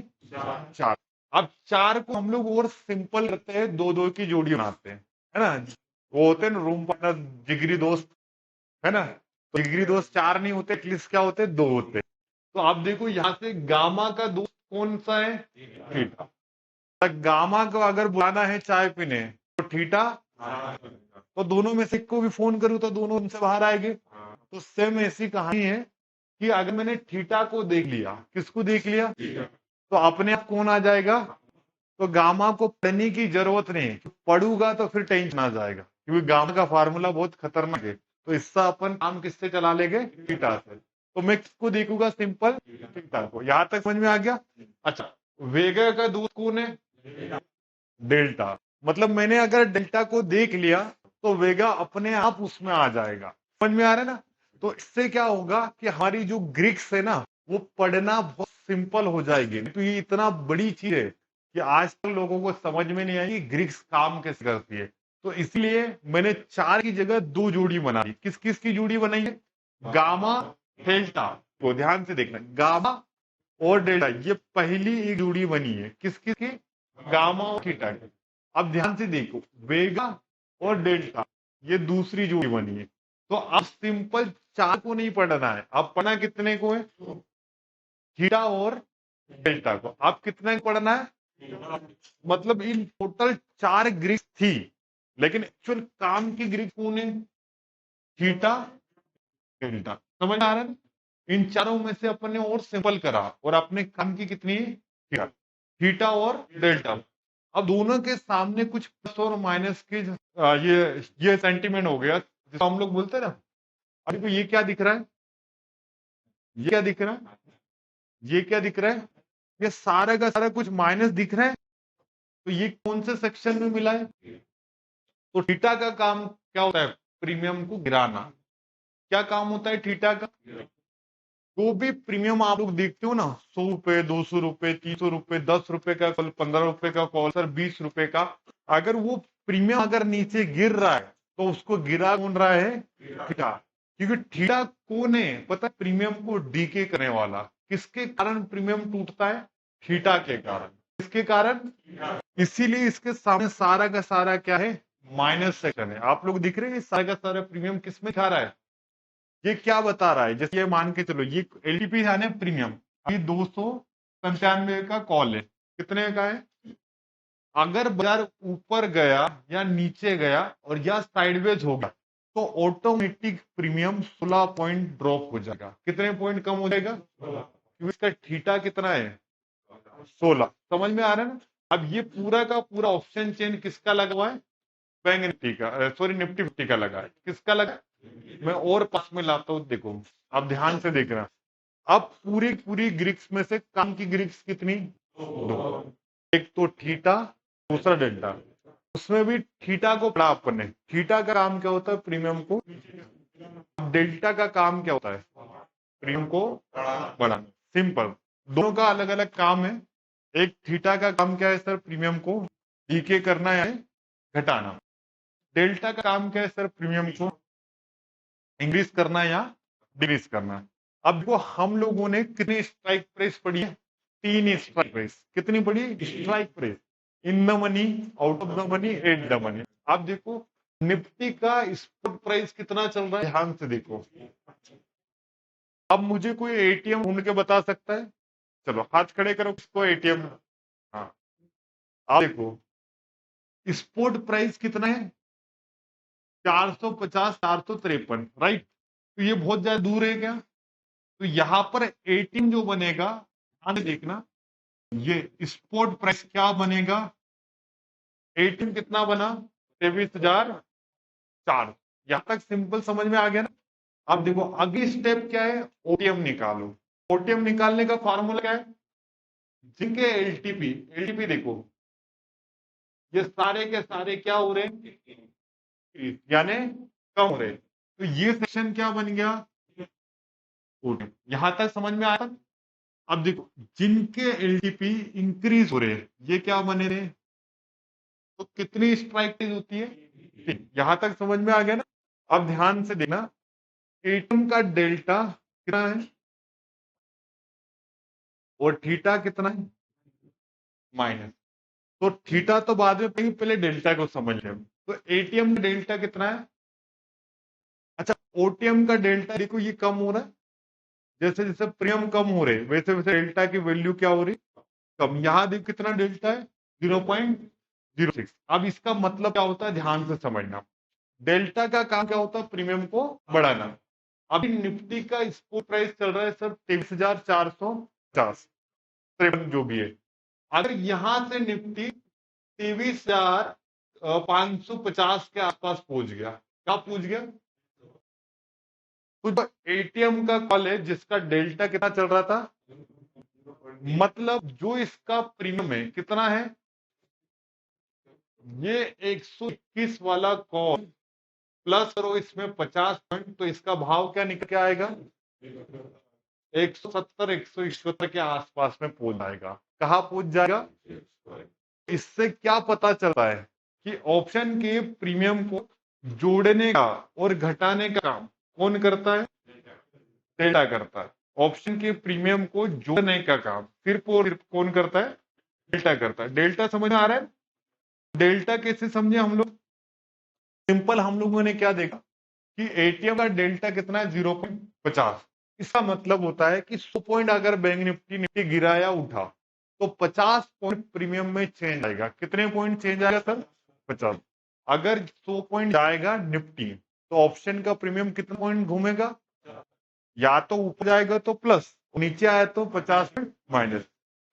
4। अब 4 को हम लोग और सिंपल करते हैं, 2-2 की जोड़ी बनाते हैं, है ना। वो होते हैं ना रूम पार्टनर, जिगरी दोस्त, है ना। तो जिगरी दोस्त 4 नहीं होते, एटलीस्ट क्या होते हैं? 2 होते हैं। तो आप देखो यहाँ से गामा का दोस्त कौन सा है? थीटा। गामा को अगर बुलाना है चाय पीने तो थीटा, तो दोनों में से एक को भी फोन करूं तो दोनों उनसे बाहर आएंगे। तो सेम ऐसी कहानी है कि अगर मैंने थीटा को देख लिया, किसको देख लिया, तो अपने आप कौन आ जाएगा? तो गामा को पढ़ने की जरूरत नहीं, पढ़ूंगा तो फिर टेंशन आ जाएगा, क्योंकि गामा का फार्मूला बहुत खतरनाक है। तो इससे अपन काम किससे चला लेंगे? थीटा से। तो मैं किसको देखूंगा? सिंपल थीटा को। यहां तक समझ में आ गया? अच्छा, वेगा का दूत कौन है? डेल्टा। मतलब मैंने अगर डेल्टा को देख लिया तो वेगा अपने आप उसमें आ जाएगा। समझ में आ रहा है ना। तो इससे क्या होगा कि हमारी जो ग्रीक्स है ना, वो पढ़ना बहुत सिंपल हो जाएगी। तो ये इतना बड़ी चीज है कि आजकल लोगों को समझ में नहीं आई ग्रीक्स काम कैसे करती है। तो इसलिए मैंने 4 की जगह 2 जोड़ी बनाई। किस किस की जोड़ी बनाई है? Gamma, delta. तो ध्यान से देखना, गामा और डेल्टा ये पहली एक जोड़ी बनी है। किस किस की? गामा और थीटा की। अब ध्यान से देखो, वेगा और डेल्टा ये दूसरी जोड़ी बनी है। तो अब सिंपल 4 को नहीं पढ़ना है, अब पढ़ना कितने को है? थीटा और डेल्टा को। अब कितने को पढ़ना है? मतलब इन टोटल 4 ग्रीक थी, लेकिन एक्चुअल काम की ग्रीक कौन है? Theta, delta. समझ आ रहा है? इन चारों में से अपन ने और सिंपल करा और अपने काम की कितनी है? थीटा, थीटा और डेल्टा। अब दोनों के सामने कुछ प्लस और माइनस के ये सेंटीमेंट हो गया, जिसको हम लोग बोलते हैं ना। अरे तो ये क्या दिख रहा है? ये क्या दिख रहा है? ये क्या दिख रहा है? ये सारा का सारा कुछ माइनस दिख रहा है। तो ये कौन से सेक्शन में मिला है? तो थीटा का काम क्या होता है? प्रीमियम को गिराना। क्या काम होता है थीटा का? जो भी प्रीमियम आप लोग देखते हो ना, 100 रुपए, 200 रुपए, 300 रुपए, 10 रुपए का कॉल, 15 रुपए का कॉल, सर 20 रुपए का, अगर वो प्रीमियम अगर नीचे गिर रहा है तो उसको गिरा कौन रहा है? थीटा। क्योंकि थीटा कौन है पता है? प्रीमियम को डीके करने वाला। किसके कारण प्रीमियम टूटता है? थीटा के कारण। किसके कारण? इसीलिए इसके सामने सारा का सारा क्या है? माइनस सेक्शन है। आप लोग दिख रहे हैं सारा का सारा प्रीमियम किस में खा रहा है? ये क्या बता रहा है? जैसे ये मान के चलो ये एलटीपी है ना प्रीमियम, ये 297 का कॉल है। कितने का है? अगर बाजार ऊपर गया या नीचे गया और या साइडवेज हो गया तो ऑटोमेटिक प्रीमियम 16 पॉइंट ड्रॉप हो जाएगा। कितने पॉइंट कम हो जाएगा? क्योंकि इसका थीटा कितना है? 16। समझ में आ रहा है ना? अब ये पूरा का पूरा ऑप्शन चेन किसका लगा हुआ है? बैंक निफ्टी का, सॉरी निफ्टी 50 का लगा है। किसका लगा? मैं और पास में लाता हूँ, देखो अब ध्यान से देखना। अब पूरी पूरी ग्रिक्स में से काम की ग्रिक्स कितनी? दो। एक तो थीटा, दूसरा डेल्टा। उसमें भी थीटा को पढ़ा आपने। थीटा का काम क्या होता है? प्रीमियम को। डेल्टा का काम क्या होता है? प्रीमियम को बढ़ाना। सिंपल। दोनों का अलग अलग काम है। एक थीटा का काम क्या है सर? प्रीमियम को डीके करना या घटाना। डेल्टा का काम क्या है सर? प्रीमियम को इंक्रीज करना या डिक्रीज करना। अब देखो हम लोगों ने कितनी स्ट्राइक प्राइस पढ़ी है? 3 स्ट्राइक प्राइस। कितनी पढ़ी? Strike price. In the money, out of the money, at the money. अब देखो निफ्टी का स्पॉट प्राइस कितना चल रहा है? ध्यान से देखो। अब मुझे कोई एटीएम ढूंढ के बता सकता है? चलो हाथ खड़े करो किसको एटीएम। हाँ, आप देखो स्पॉट प्राइस कितना है? 450, 453, राइट। तो ये बहुत ज्यादा दूर है क्या? तो यहां पर 18 जो बनेगा, ध्यान से देखना, ये स्पॉट प्राइस क्या बनेगा? 18 कितना बना? 23,004। यहां तक सिंपल समझ में आ गया ना? अब देखो अगली स्टेप क्या है? ओटीएम निकालो। ओटीएम निकालने का फॉर्मूला क्या है? जिनके एलटीपी, एलटीपी देखो ये सारे के सारे क्या हो रहे हैं? यानी कम हो रहे हैं। तो ये सेक्शन क्या बन गया? ओटीएम। यहां तक समझ में आया? अब देखो जिनके एलटीपी इंक्रीज हो रहे हैं ये क्या बने रहे? तो कितनी स्ट्राइक प्राइस होती है? यहां तक समझ में आ गया ना? अब ध्यान से देखना, एटम का डेल्टा कितना है और थीटा कितना है? माइनस। तो थीटा तो बाद में पढ़ेंगे, पहले डेल्टा को समझ लें। तो एटीएम का डेल्टा कितना है? अच्छा, ओटीएम का डेल्टा देखो ये कम हो रहा है। जैसे जैसे प्रीमियम कम हो रहे वैसे वैसे डेल्टा की वैल्यू क्या हो रही? कम। यहां देखो कितना डेल्टा है? 0.06। अब इसका मतलब क्या होता है? ध्यान से समझना। डेल्टा का काम क्या होता है? प्रीमियम को बढ़ाना। अभी निफ्टी का स्पॉट प्राइस चल रहा है सर 23,450, जो भी है। अगर यहां से निफ्टी 23,550 के आसपास पहुंच गया, क्या पहुंच गया? तो जो एटीएम का कॉल है जिसका डेल्टा कितना चल रहा था, मतलब जो इसका प्रीमियम है कितना है? ये 121 वाला कॉल प्लस करो इसमें 50 पॉइंट, तो इसका भाव क्या निकल के आएगा? 170, 171 के आसपास में पहुंच जाएगा। कहाँ पहुंच जाएगा? इससे क्या पता चलता है कि ऑप्शन के प्रीमियम को जोड़ने का और घटाने का काम कौन करता है? डेल्टा करता है। ऑप्शन के प्रीमियम को जोड़ने का काम सिर्फ और सिर्फ कौन करता है? डेल्टा करता है। डेल्टा समझ में आ रहा है? डेल्टा कैसे समझे हम लोग? सिंपल, हम लोगों ने क्या देखा कि एटीएम का डेल्टा कितना है? 0.50। इसका मतलब होता है कि 100 पॉइंट अगर बैंक निफ्टी निफ्टी गिरा या उठा तो 50 पॉइंट प्रीमियम में चेंज आएगा। कितने पॉइंट चेंज आएगा सर? 50। अगर 100 पॉइंट जाएगा निफ्टी तो ऑप्शन का प्रीमियम कितना पॉइंट घूमेगा? या तो ऊपर जाएगा तो प्लस, नीचे आया तो 50 पॉइंट माइनस।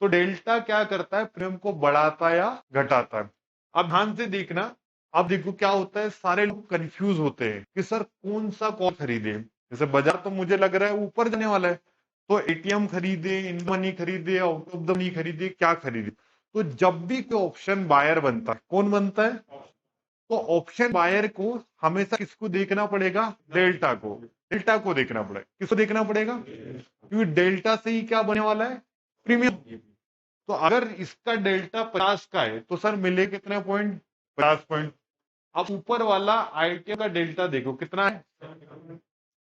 तो डेल्टा क्या करता है? प्रीमियम को बढ़ाता या घटाता है। अब ध्यान से देखना। अब देखो क्या होता है, सारे लोग कंफ्यूज होते हैं कि सर कौन सा कॉल खरीदे। जैसे बाजार तो मुझे लग रहा है ऊपर जाने वाला है, तो एटीएम खरीदे, इन मनी खरीदे, आउट ऑफ द मनी खरीदे, क्या खरीदे? तो जब भी कोई ऑप्शन बायर बनता है, कौन बनता है? तो ऑप्शन बायर को हमेशा किसको देखना पड़ेगा? डेल्टा को। डेल्टा को देखना पड़ेगा। किसको देखना पड़ेगा? क्योंकि डेल्टा से ही क्या बने वाला है? प्रीमियम। तो अगर इसका डेल्टा 50 का है तो सर मिले कितने पॉइंट? 50 पॉइंट। अब ऊपर वाला आईटीएम का डेल्टा देखो कितना है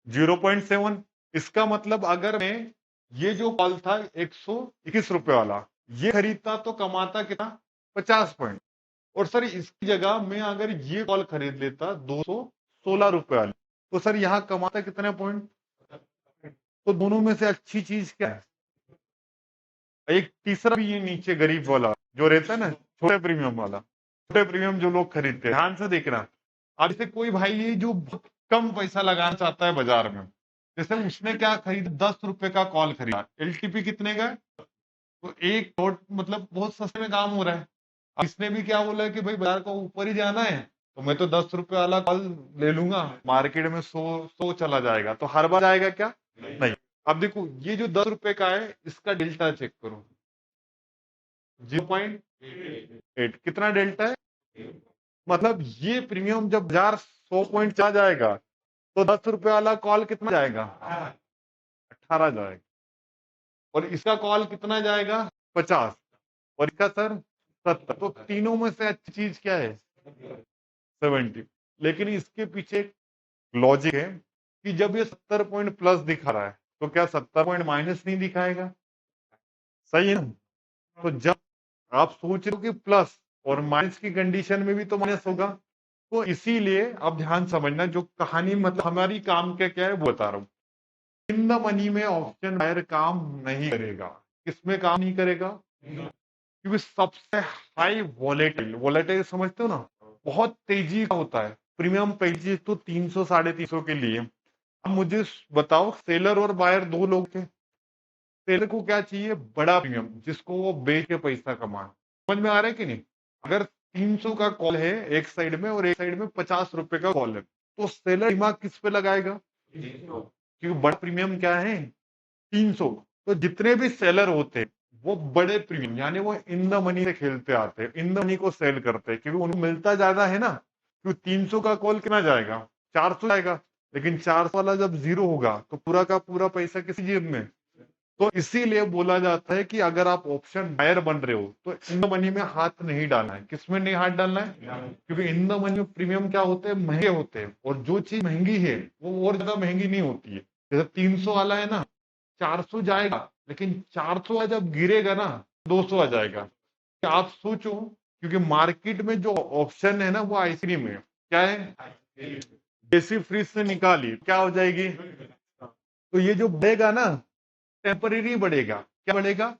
0.7। इसका मतलब अगर मैं ये जो कॉल था 121 रुपए वाला ये खरीदता तो कमाता कितना 50 पॉइंट। और सर इसकी जगह मैं अगर ये कॉल खरीद लेता 216 रुपए वाली तो सर यहाँ कमाता कितने पॉइंट। तो दोनों में से अच्छी चीज क्या है। एक तीसरा भी ये नीचे गरीब वाला जो रहता है ना छोटे प्रीमियम वाला छोटे प्रीमियम जो लोग खरीदते हैं ध्यान से देखना। अब जैसे कोई भाई ये जो बहुत कम पैसा लगाना चाहता है बाजार में जैसे उसने क्या खरीदा 10 रुपए का कॉल खरीदा एलटीपी कितने का है? तो एक नोट मतलब बहुत सस्ते में काम हो रहा है। अब इसने भी क्या बोला कि भाई बाजार को ऊपर ही जाना है तो मैं तो 10 रुपए वाला कॉल ले लूंगा मार्केट में 100 चला जाएगा तो हर बार आएगा क्या नहीं। अब देखो ये जो 10 रुपए का है इसका डेल्टा चेक करो 0.8 कितना डेल्टा है। मतलब ये प्रीमियम जब बाजार 100 पॉइंट चला जाएगा तो 10 रुपए वाला कॉल कितना जाएगा 18 जाएगा और इसका कॉल कितना जाएगा 50 और इसका सर 70। तो तीनों में से अच्छी चीज क्या है 70। लेकिन इसके पीछे लॉजिक है कि जब ये 70 पॉइंट प्लस दिखा रहा है तो क्या 70 पॉइंट माइनस नहीं दिखाएगा। सही है ना। तो जब आप सोच रहे हो कि प्लस और माइनस की कंडीशन में भी तो माइनस होगा तो इसीलिए अब ध्यान समझना जो कहानी मतलब हमारी काम क्या है वो बता रहा हूँ। इन द मनी में ऑप्शन बायर काम नहीं करेगा। किसमें काम नहीं करेगा क्योंकि सबसे हाई वॉलेटाइल वॉलेटाइल समझते हो ना बहुत तेजी का होता है। प्रीमियम पेजेस तो 300 350 के लिए। अब मुझे बताओ सेलर और बायर दो लोग थे। सेलर को क्या चाहिए बड़ा प्रीमियम जिसको वो बेच के पैसा कमाए। समझ में आ रहा है कि नहीं। अगर 300 का कॉल है एक साइड में और एक साइड में 50 रुपए का कॉल है तो सेलर दिमाग किस पे लगाएगा क्योंकि बड़ा प्रीमियम क्या है 300। तो जितने भी सेलर होते हैं वो बड़े प्रीमियम यानी वो इन द मनी से खेलते आते हैं इन द मनी को सेल करते हैं क्योंकि उनको मिलता ज्यादा है ना। क्योंकि 300 का कॉल कितना जाएगा 400 जाएगा लेकिन 400 वाला जब जीरो होगा तो पूरा का पूरा पैसा किसी जेब में। तो इसीलिए बोला जाता है कि अगर आप ऑप्शन बायर बन रहे हो तो इन द मनी में हाथ नहीं डालना है। किसमें नहीं हाथ डालना है क्योंकि इन द मनी में प्रीमियम क्या होते हैं महंगे होते हैं और जो चीज महंगी है वो और ज्यादा महंगी नहीं होती है। जैसे 300 वाला है ना 400 जाएगा लेकिन 400 जब गिरेगा ना 200 आ जाएगा। क्या आप सोचो क्योंकि मार्केट में जो ऑप्शन है ना वो आइसक्रीम है क्या है देसी फ्रीज से निकाली क्या हो जाएगी। तो ये जो बढ़ेगा ना टेम्परेरी बढ़ेगा क्या बढ़ेगा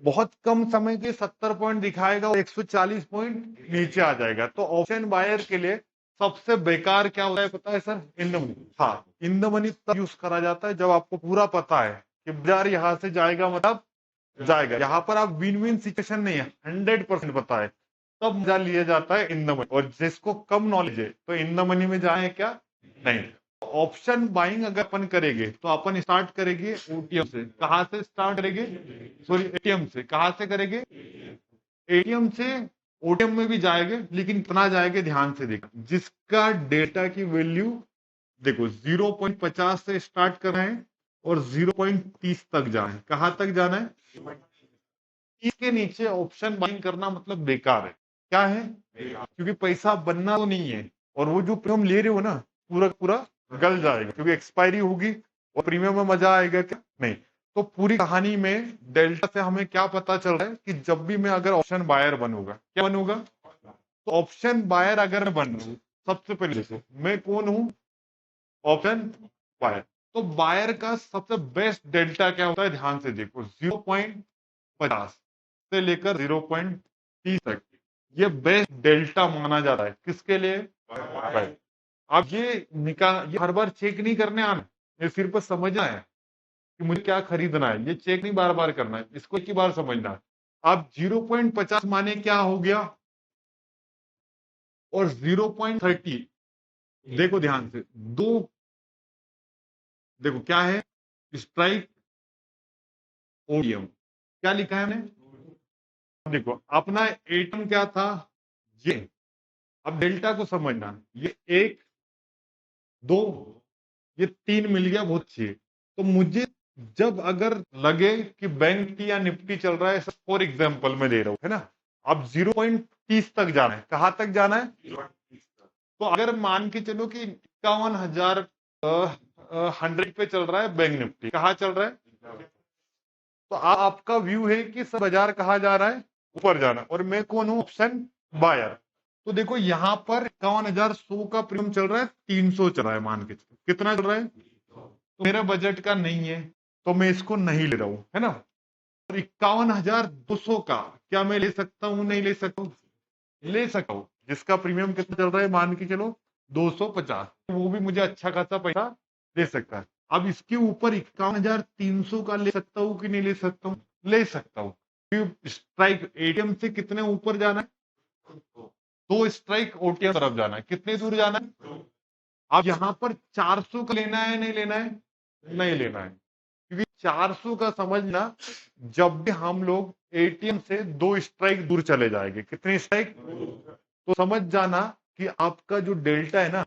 बहुत कम समय के 70 पॉइंट दिखाएगा और 140 पॉइंट नीचे आ जाएगा। तो ऑप्शन बायर के लिए सबसे बेकार क्या होता है पता है सर इन द मनी। हाँ इन द मनी तब यूज करा जाता है जब आपको पूरा पता है कि बाजार यहाँ से जाएगा मतलब जाएगा। यहाँ पर आप विन विन सिचुएशन नहीं है 100% पता है तब मजा लिया जाता है इन द मनी। और जिसको कम नॉलेज है तो इन द मनी में जाए क्या नहीं। ऑप्शन बाइंग अगर अपन करेंगे तो अपन स्टार्ट करेंगे ओटीएम से। कहां से स्टार्ट करेंगे सॉरी एटीएम से। कहां से करेंगे एटीएम से। ओटीएम में भी जाएंगे लेकिन कितना जाएंगे ध्यान से देखो जिसका डेटा की वैल्यू देखो 0.50 से स्टार्ट कर रहे हैं और 0.30 तक जाना है। कहां तक जाना है 30 के नीचे ऑप्शन बाइंग करना मतलब बेकार है। क्या है क्योंकि पैसा बनना तो नहीं है और वो जो प्रीमियम ले रहे हो ना पूरा पूरा गल जाएगा क्योंकि एक्सपायरी होगी और प्रीमियम में मजा आएगा क्या नहीं। तो पूरी कहानी में डेल्टा से हमें क्या पता चल रहा है कि जब भी मैं अगर ऑप्शन बायर बनूंगा क्या बनूंगा तो ऑप्शन बायर अगर मैं बन रहा हूं सबसे पहले देखो मैं कौन हूं ऑप्शन बायर। तो बायर का सबसे बेस्ट डेल्टा क्या होता है ध्यान से देखो 0.50 से लेकर 0.30 तक ये बेस्ट डेल्टा माना जाता है। किसके लिए बायर। अब ये हर बार चेक नहीं करने आना ये सिर्फ समझना है कि मुझे क्या खरीदना है। ये चेक नहीं बार बार करना है इसको एक ही बार समझना है। अब 0.50 माने क्या हो गया और 0.30 देखो ध्यान से दो देखो क्या है स्ट्राइक ओडियम क्या लिखा है हमने। देखो अपना एटम क्या था ये। अब डेल्टा को समझना ये 1 2 ये 3 मिल गया बहुत अच्छी। तो मुझे जब अगर लगे कि बैंक निफ्टी या निफ्टी चल रहा है फॉर एग्जांपल मैं दे रहा हूं है ना अब 0.30 तक जाना है। कहां तक जाना है तो अगर मान के चलो कि 51,000 100 पे चल रहा है बैंक निफ्टी, कहाँ चल रहा है, तो आपका व्यू है कि सब बाजार कहाँ जा रहा है, ऊपर जाना, और मैं कौन हूं, ऑप्शन बायर। तो देखो यहाँ पर 51,100 का प्रीमियम चल रहा है, 300 चल रहा है, मान के चलो कितना चल रहा है, तो मेरा बजट का नहीं है तो मैं इसको नहीं ले रहा हूं, है ना। और 51,200 का क्या मैं ले सकता हूं, नहीं ले सकता हूं, ले सकता हूं, जिसका प्रीमियम कितना चल रहा है, मान के चलो 250, वो भी मुझे अच्छा खासा पैसा दे सकता है। अब इसके ऊपर 51,300 का ले सकता हूँ कि नहीं ले सकता हूँ, ले सकता हूँ। स्ट्राइक एटीएम से कितने ऊपर जाना है, 2 स्ट्राइक ओटीएम तरफ जाना है, कितने दूर जाना है। अब यहाँ पर 400 का लेना है, नहीं लेना है, नहीं लेना है, क्योंकि 400 का समझना, जब भी हम लोग एटीएम से 2 स्ट्राइक दूर चले जाएंगे, कितने स्ट्राइक, तो समझ जाना कि आपका जो डेल्टा है ना,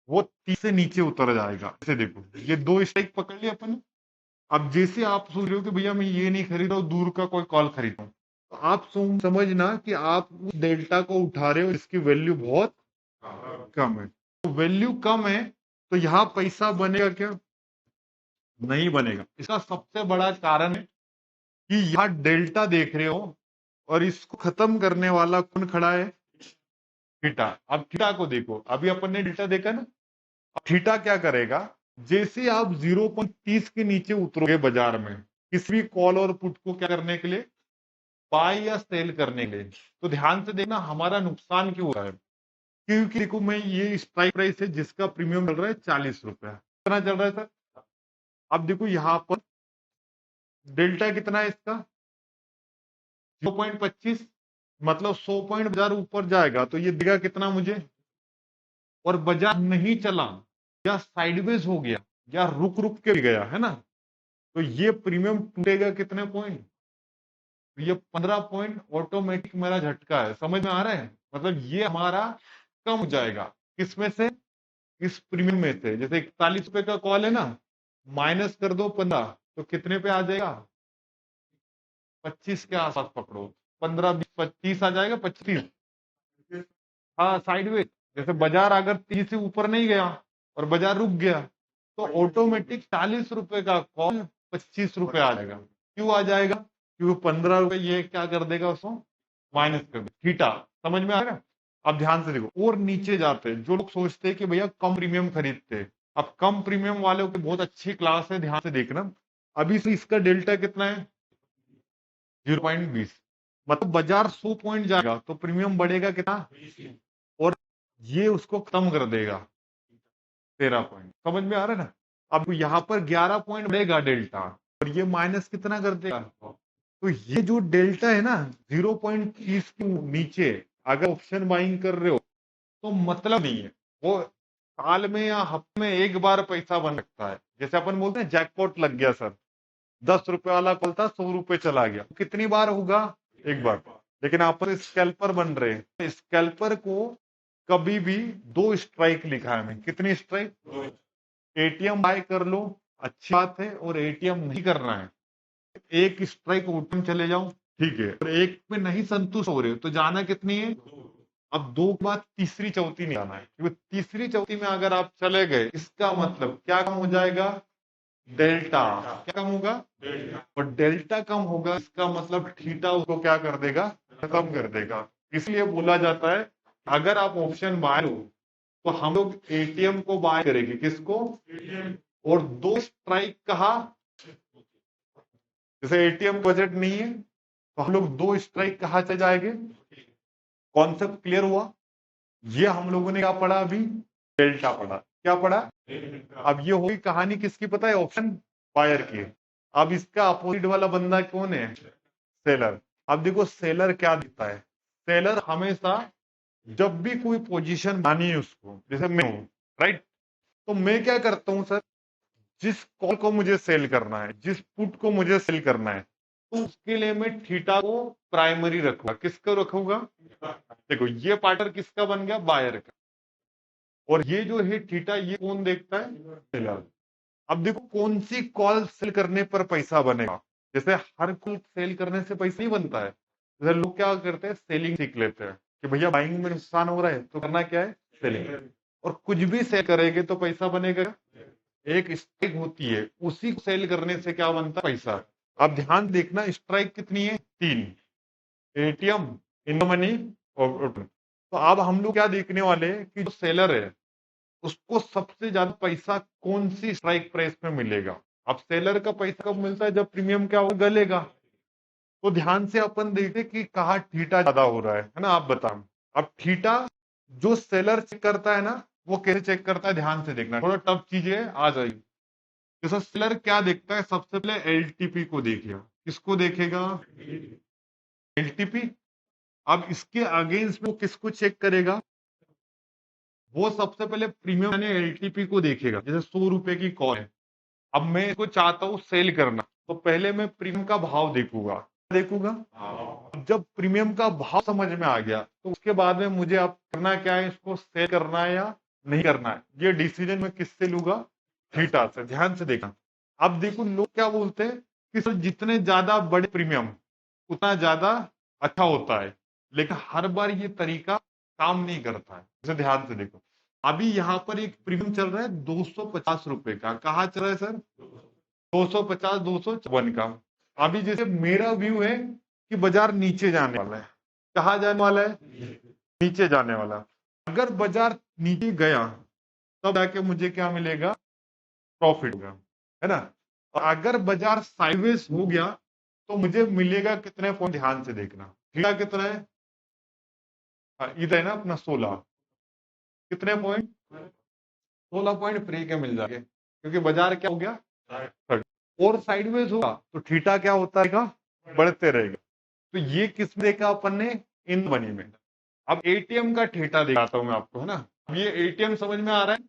वो 30 से नीचे उतर जाएगा। जैसे देखो ये 2 स्ट्राइक पकड़ लिया अपन। अब जैसे आप सोच रहे हो कि भैया मैं ये नहीं खरीद रहा हूँ, दूर का कोई कॉल खरीद रहा हूँ, तो आप समझना कि आप उस डेल्टा को उठा रहे हो जिसकी वैल्यू बहुत कम है। तो वैल्यू कम है तो यहाँ पैसा बनेगा क्या, नहीं बनेगा। इसका सबसे बड़ा कारण है कि यहाँ डेल्टा देख रहे हो और इसको खत्म करने वाला कौन खड़ा है, थीटा। अब थीटा को देखो, अभी अपन ने डेल्टा देखा ना, अब थीटा क्या करेगा, जैसे आप 0.30 के नीचे उतरोगे बाजार में किसी भी कॉल और पुट को क्या करने के लिए, बाय या सेल करने के लिए, तो ध्यान से देखना हमारा नुकसान क्यों हो रहा है, क्योंकि देखो मैं ये स्ट्राइक प्राइस है जिसका प्रीमियम चल रहा है 40 रुपया, कितना चल रहा है सर। अब देखो यहाँ पर डेल्टा कितना है इसका, 0.25, मतलब 100 पॉइंट बाजार ऊपर जाएगा तो ये देगा कितना मुझे, और बाजार नहीं चला या साइडवेज हो गया या रुक रुक के गया, है ना, तो ये प्रीमियम टूटेगा कितने पॉइंट, ये 15 पॉइंट ऑटोमेटिक मेरा झटका है, समझ में आ रहा है। मतलब ये हमारा कम हो जाएगा, किसमें से, इस प्रीमियम में से। जैसे 41 रुपए का कॉल है ना, माइनस कर दो 15, तो कितने पे आ जाएगा, 25 के आसपास पकड़ो, 15 20 25 आ जाएगा, 25, हाँ साइडवेज। जैसे बाजार अगर 30 से ऊपर नहीं गया और बाजार रुक गया तो ऑटोमेटिक 40 रुपए का कॉल 25 रुपए आ जाएगा। क्यों आ जाएगा, क्योंकि 15 रुपए ये क्या कर देगा, उसको माइनस कर देगा, थीटा। समझ में आ रहा है। अब ध्यान से देखो, और नीचे जाते हैं जो लोग सोचते हैं कि भैया कम प्रीमियम खरीदते हैं, अब कम प्रीमियम वालों की बहुत अच्छी क्लास है, ध्यान से देखना। अभी से इसका डेल्टा कितना है, 0.20, मतलब बाजार 100 पॉइंट जाएगा तो प्रीमियम बढ़ेगा कितना, और ये उसको खत्म कर देगा 13 पॉइंट। समझ में आ रहा है ना। अब यहाँ पर 11 पॉइंट बढ़ेगा डेल्टा, और ये माइनस कितना कर देगा, तो ये जो डेल्टा है ना 0.30 के नीचे अगर ऑप्शन बाइंग कर रहे हो तो मतलब नहीं है, वो साल में या हफ्ते में एक बार पैसा बन सकता है। जैसे अपन बोलते हैं जैकपॉट लग गया सर, 10 रुपए वाला कॉल था, 100 रुपए चला गया, कितनी बार होगा, एक बार। लेकिन आप पर स्कैल्पर बन रहे हैं, स्कैल्पर को कभी भी 2 स्ट्राइक लिखा है, मैं कितनी स्ट्राइक, एटीएम बाय कर लो अच्छी बात है, और एटीएम नहीं करना है, एक स्ट्राइक ओटीएम चले जाओ ठीक है, और एक में नहीं संतुष्ट हो रहे हो तो जाना कितनी है, अब 2 के बाद तीसरी चौथी नहीं आना है, क्योंकि तीसरी चौथी में अगर आप चले गए इसका मतलब क्या कम हो जाएगा, डेल्टा क्या कम होगा, और डेल्टा कम होगा इसका मतलब थीटा उसको क्या कर देगा, खत्म कर देगा। इसलिए बोला जाता है अगर आप ऑप्शन बाय लो तो हम लोग एटीएम को बाय करेंगे, किसको, और 2 स्ट्राइक कहा, जैसे एटीएम बजट नहीं है तो हम लोग 2 स्ट्राइक कहा चले जाएंगे। कॉन्सेप्ट क्लियर हुआ। ये हम लोगों ने क्या पढ़ा अभी, डेल्टा पढ़ा, क्या पढ़ा, अब ये होगी कहानी किसकी पता है, ऑप्शन बायर की। अब इसका अपोजिट वाला बंदा कौन है, सेलर। अब देखो सेलर क्या देता है, सेलर हमेशा जब भी कोई पोजीशन बनानी है उसको, जैसे मैं हूं राइट, तो मैं क्या करता हूं सर, जिस कॉल को मुझे सेल करना है, जिस पुट को मुझे सेल करना है, तो उसके लिए मैं थीटा को प्राइमरी रखूंगा, किसको रखूंगा, देखो ये पार्टनर किसका बन गया, बायर का, और ये जो है थीटा ये कौन देखता है, सेलर। अब देखो कौन सी कॉल सेल करने पर पैसा बनेगा, जैसे हर कॉल सेल करने से पैसा नहीं बनता है, जैसे लोग क्या करते हैं सेलिंग सीख लेते हैं कि भैया बाइंग में नुकसान हो रहा है तो करना क्या है, सेलिंग। और कुछ भी सेल करेंगे तो पैसा बनेगा। एक स्ट्राइक होती है, उसी को सेल करने से क्या बनता है? पैसा। अब ध्यान देखना, स्ट्राइक कितनी है? 3। एटीएम, इन मनी और तो अब हम लोग क्या देखने वाले हैं कि जो सेलर है उसको सबसे ज्यादा पैसा कौन सी स्ट्राइक प्राइस में मिलेगा। अब सेलर का पैसा कब मिलता है? जब प्रीमियम क्या होगा? गलेगा। तो ध्यान से अपन देखते कि कहाँ थीटा ज्यादा हो रहा है ना? आप बताओ। अब थीटा जो सेलर चेक करता है ना, वो कैसे चेक करता है? ध्यान से देखना, थोड़ा टफ चीज है, आ जाएगी। जैसा सेलर क्या देखता है? सबसे पहले एलटीपी को देखेगा। किसको देखेगा? एलटीपी। अब इसके अगेंस्ट में वो किसको चेक करेगा? वो सबसे पहले प्रीमियम यानी एलटीपी को देखेगा। जैसे 100 रुपए की कॉल है, अब मैं इसको चाहता हूँ सेल करना, तो पहले मैं प्रीमियम का भाव देखूंगा। देखूंगा जब प्रीमियम का भाव समझ में आ गया तो उसके बाद में मुझे अब करना क्या है? इसको सेल करना है या नहीं करना है? ये डिसीजन मैं किससे लूंगा? थीटा से। ध्यान से देखना। अब देखो लोग क्या बोलते हैं कि सर जितने ज्यादा बड़े प्रीमियम उतना ज्यादा अच्छा होता है, लेकिन हर बार ये तरीका काम नहीं करता है। इसे ध्यान से देखो। अभी यहाँ पर एक प्रीमियम चल रहा है 250 रुपए का। कहाँ चल रहा है सर? 250, 254 का। अभी जैसे मेरा व्यू है कि बाजार नीचे जाने वाला है। कहाँ जाने वाला है? नीचे जाने वाला। अगर बाजार नीचे गया तब जाके मुझे क्या मिलेगा? प्रॉफिट होगा, है ना? और अगर बाजार साइडवेज हो गया तो मुझे मिलेगा कितने पॉइंट? ध्यान से देखना। थीटा कितना है? इधर है ना अपना 16। कितने पॉइंट? 16 पॉइंट फ्री के मिल जाएंगे, क्योंकि बाजार क्या हो गया? और साइडवेज होगा तो थीटा क्या होता रहेगा? बढ़ते रहेगा। तो ये किस में देखा अपन ने? इन मनी में। अब एटीएम का थीटा दिखाता हूं मैं आपको, है ना? अब ये एटीएम समझ में आ रहा है?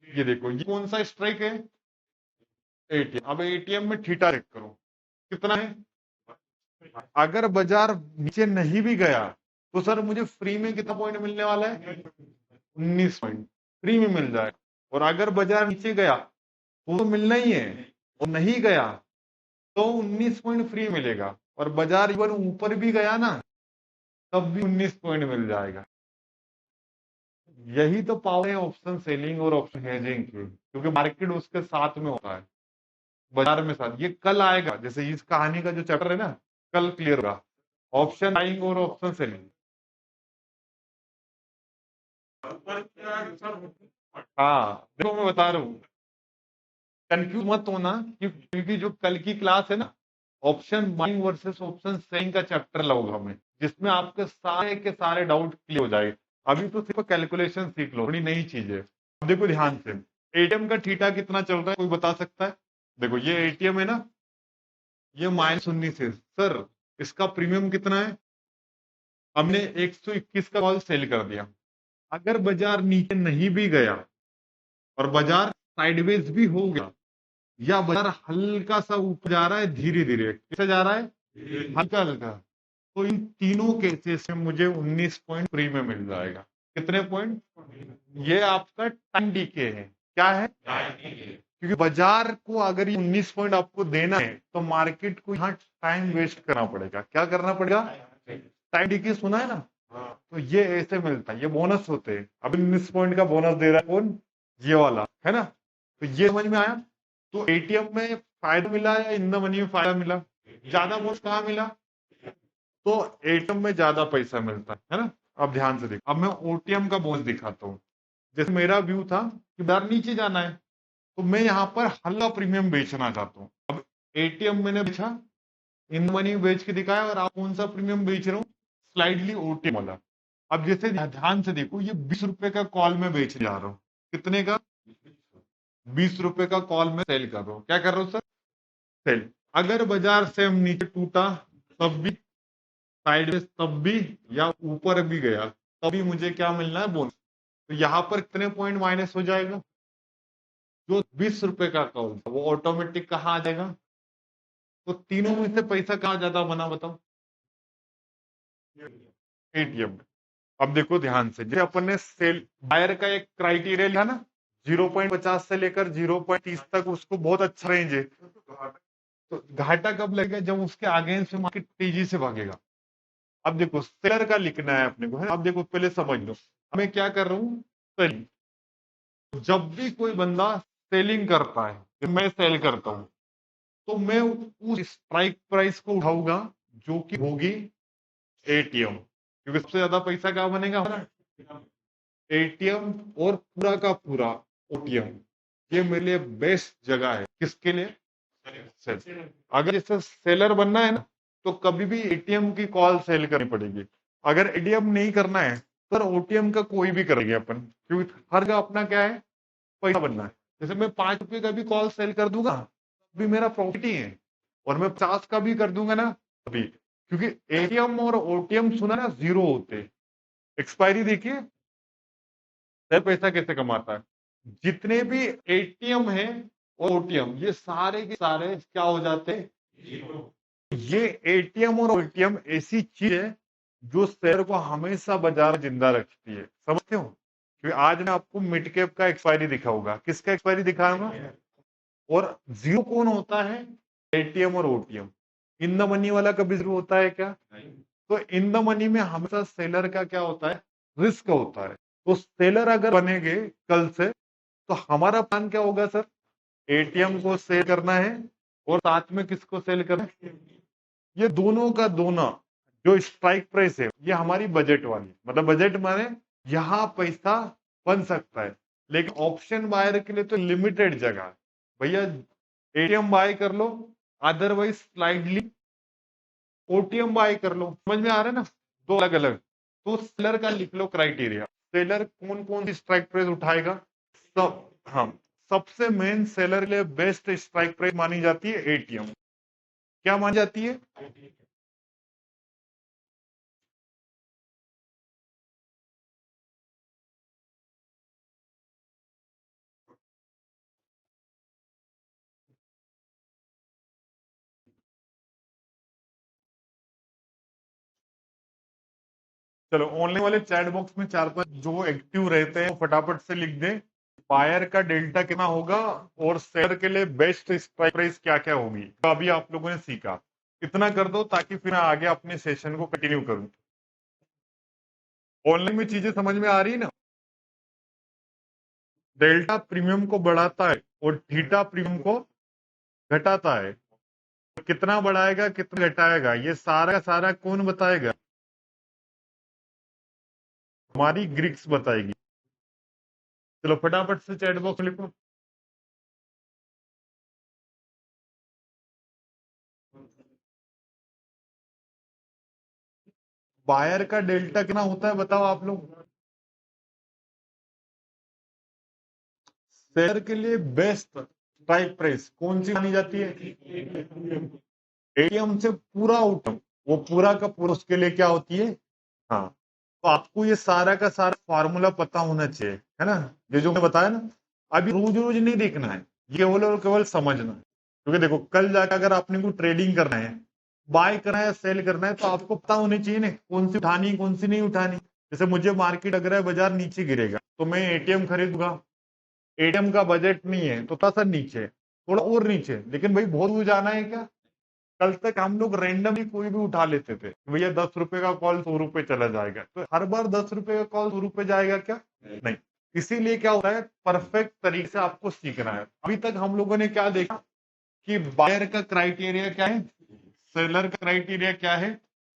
ये देखो, ये कौन सा स्ट्राइक है? एटीएम। अब एटीएम में थीटा चेक करो कितना है। अगर बाजार नीचे नहीं भी गया तो सर मुझे फ्री में कितना पॉइंट मिलने वाला है? 19 पॉइंट फ्री में मिल जाए। और अगर बाजार नीचे गया वो तो मिलना ही है, और नहीं गया तो 19 पॉइंट फ्री मिलेगा। और बाजार इवन ऊपर भी गया ना, तब भी 19 पॉइंट मिल जाएगा। यही तो पावर है ऑप्शन सेलिंग और ऑप्शन हेजिंग की, क्योंकि मार्केट उसके साथ में होता है, बाजार में साथ। ये कल आएगा, जैसे इस कहानी का जो चैप्टर है ना, कल क्लियर होगा। ऑप्शन बाइंग और ऑप्शन सेलिंग। हाँ देखो, मैं बता रहा हूँ, कंफ्यूज मत होना, क्योंकि जो कल की क्लास है ना, option buying versus option selling का चैप्टर लगेगा हमें, जिसमें आपके सारे के सारे डाउट क्लियर हो जाएंगे। अभी तो सिर्फ कैलकुलेशन सीख लो, थोड़ी नई चीज है। अब देखो ध्यान से, एटीएम का थीटा कितना चल रहा है, कोई बता सकता है? देखो ये एटीएम है ना, ये -19 है सर। इसका प्रीमियम कितना है? हमने 121 का कॉल सेल कर दिया। अगर बाजार नीचे नहीं भी गया और बाजार साइडवेज भी हो गया, या बाजार हल्का सा ऊपर जा रहा है धीरे धीरे, कैसे जा रहा है? हल्का हल्का, तो इन तीनों केसेस में मुझे 19 पॉइंट फ्री में मिल जाएगा। कितने पॉइंट? ये आपका टाइम डीके है। क्या है? क्योंकि बाजार को अगर ये 19 पॉइंट आपको देना है तो मार्केट को यहाँ टाइम वेस्ट करना पड़ेगा। क्या करना पड़ेगा? टाइम डीके सुना है ना? तो ये ऐसे मिलता है, ये बोनस होते हैं। अब 19 पॉइंट का बोनस दे रहा है कौन? ये वाला, है ना? तो ये समझ में आया। तो एटीएम में फायदा मिला या इन द मनी में फायदा मिला? ज्यादा बोनस कहाँ मिला? तो एटीएम में ज्यादा पैसा मिलता है ना? अब ध्यान से देखो, अब मैं ओटीएम का बोनस दिखाता हूँ। जैसे मेरा व्यू था कि बाजार नीचे जाना है, तो मैं यहाँ पर हल्का प्रीमियम बेचना चाहता हूँ। अब एटीएम मैंने बेचा, इन मनी बेच के दिखाया, और आप कौन सा प्रीमियम बेच रहे हो? स्लाइडली ओटीएम वाला। अब जैसे ध्यान से देखो, ये 20 रुपए का कॉल में बेच जा रहा हूँ। कितने का? 20 रुपए का कॉल में सेल कर रहा हूँ। क्या कर रहा हूँ सर? सेल। अगर बाजार से नीचे टूटा तब भी, साइडवेज तब भी, या ऊपर भी गया तभी मुझे क्या मिलना है? बोनस। तो यहाँ पर कितने पॉइंट माइनस हो जाएगा? जो 20 रुपए का कॉल था वो ऑटोमेटिक कहाँ आ जाएगा? तो तीनों में से पैसा कहाँ ज्यादा बना बताओ? एटीएम। अब देखो ध्यान से, जैसे अपन ने सेल बायर का एक क्राइटेरिया लिया ना, 0.50 से लेकर 0.30 तक, उसको बहुत अच्छा रेंज है। तो घाटा कब लगेगा? जब उसके अगेंस्ट में मार्केट तेजी से भागेगा। अब देखो सेलर का लिखना है अपने को, है? अब देखो पहले समझ लो, मैं क्या कर रहा हूँ, सेलिंग। जब भी कोई बंदा सेलिंग करता है, कि मैं सेल करता हूं, तो मैं उस स्ट्राइक प्राइस को उठाऊंगा जो कि होगी एटीएम, क्योंकि सबसे ज्यादा पैसा क्या बनेगा हमारा, एटीएम और पूरा का पूरा ओटीएम। ये मेरे लिए बेस्ट जगह है, किसके लिए, सेल। अगर जैसे सेलर बनना है ना, तो कभी भी एटीएम की कॉल सेल करनी पड़ेगी। अगर एटीएम नहीं करना है तो ओटीएम का कोई भी करेंगे अपन, क्योंकि हर का अपना क्या है, पैसा बनना है। जैसे मैं 5 रुपए का भी कॉल सेल कर दूंगा भी मेरा प्रॉफिट ही है, और मैं 50 का भी कर दूंगा ना अभी, क्योंकि एटीएम और ओटीएम सुना ना जीरो होते, एक्सपायरी देखिए। सर पैसा कैसे कमाता है, जितने भी एटीएम है और ओटीएम, ये सारे के सारे क्या हो जाते हैं, ये एटीएम और ओटीएम ऐसी चीज है जो शेयर को हमेशा बाजार में जिंदा रखती है, समझते हो। क्योंकि आज मैं आपको मिड कैप का एक्सपायरी दिखाऊंगा, किसका एक्सपायरी दिखाऊंगा, और जीरो कौन होता है, एटीएम और ओटीएम। इन द मनी वाला कभी जीरो होता है क्या, तो इन द मनी में हमेशा सेलर का क्या होता है, रिस्क होता है। तो सेलर अगर बनेंगे कल से, तो हमारा प्लान क्या होगा सर, एटीएम को सेल करना है और साथ में किसको सेल करना है, ये दोनों का दोनों जो स्ट्राइक प्राइस है, ये हमारी बजट वाली, मतलब बजट माने यहाँ पैसा बन सकता है, लेकिन ऑप्शन बायर के लिए तो लिमिटेड जगह है भैया। एटीएम बाय कर लो, अदरवाइज स्लाइडली ओटीएम बाय कर लो, समझ में आ रहा है ना, दो अलग अलग। तो सेलर का लिख लो क्राइटेरिया, सेलर कौन कौन सी स्ट्राइक प्राइस उठाएगा, सब। हाँ, सबसे मेन सेलर के लिए बेस्ट स्ट्राइक प्राइस मानी जाती है एटीएम। क्या मानी जाती है, चलो ऑनलाइन वाले चैट बॉक्स में 4-5 जो एक्टिव रहते हैं वो फटाफट से लिख दें, बायर का डेल्टा कितना होगा और सेलर के लिए बेस्ट स्ट्राइक प्राइस क्या क्या होगी, तो अभी आप लोगों ने सीखा। इतना कर दो ताकि फिर मैं आगे अपने सेशन को कंटिन्यू करूं। ऑनलाइन में चीजें समझ में आ रही है ना, डेल्टा प्रीमियम को बढ़ाता है और थीटा प्रीमियम को घटाता है, तो कितना बढ़ाएगा कितना घटाएगा ये सारा का सारा कौन बताएगा, हमारी ग्रिक्स बताएगी। चलो फटाफट से चैट बॉक्स लिखो। बायर का डेल्टा कितना होता है बताओ आप लोग, शेयर के लिए बेस्ट स्ट्राइक प्राइस कौन सी मानी जाती है, एटीएम से पूरा आउटकम, वो पूरा का पूरा उसके लिए क्या होती है। हाँ, तो आपको ये सारा का सारा फॉर्मूला पता होना चाहिए, है ना, ये जो मैं बताया ना, अभी रोज रोज नहीं देखना है, ये केवल और केवल समझना है। क्योंकि देखो कल जाकर अगर आपने को ट्रेडिंग करना है, बाय करना है या सेल करना है, तो आपको पता होनी चाहिए ना कौन सी उठानी कौन सी नहीं उठानी। जैसे मुझे मार्केट अगर है बाजार नीचे गिरेगा तो मैं एटीएम खरीदूंगा, एटीएम का बजट नहीं है तो थोड़ा सा नीचे, थोड़ा और नीचे, लेकिन भाई बहुत दूर जाना है क्या। कल तक हम लोग रैंडमली कोई भी उठा लेते थे, भैया 10 रुपए का कॉल 100 रुपए चला जाएगा, तो हर बार 10 रुपए का कॉल 100 रुपए जाएगा क्या, नहीं। इसीलिए क्या होता है, परफेक्ट तरीके से आपको सीखना है। अभी तक हम लोगों ने क्या देखा कि बायर का क्राइटेरिया क्या है, सेलर का क्राइटेरिया क्या है,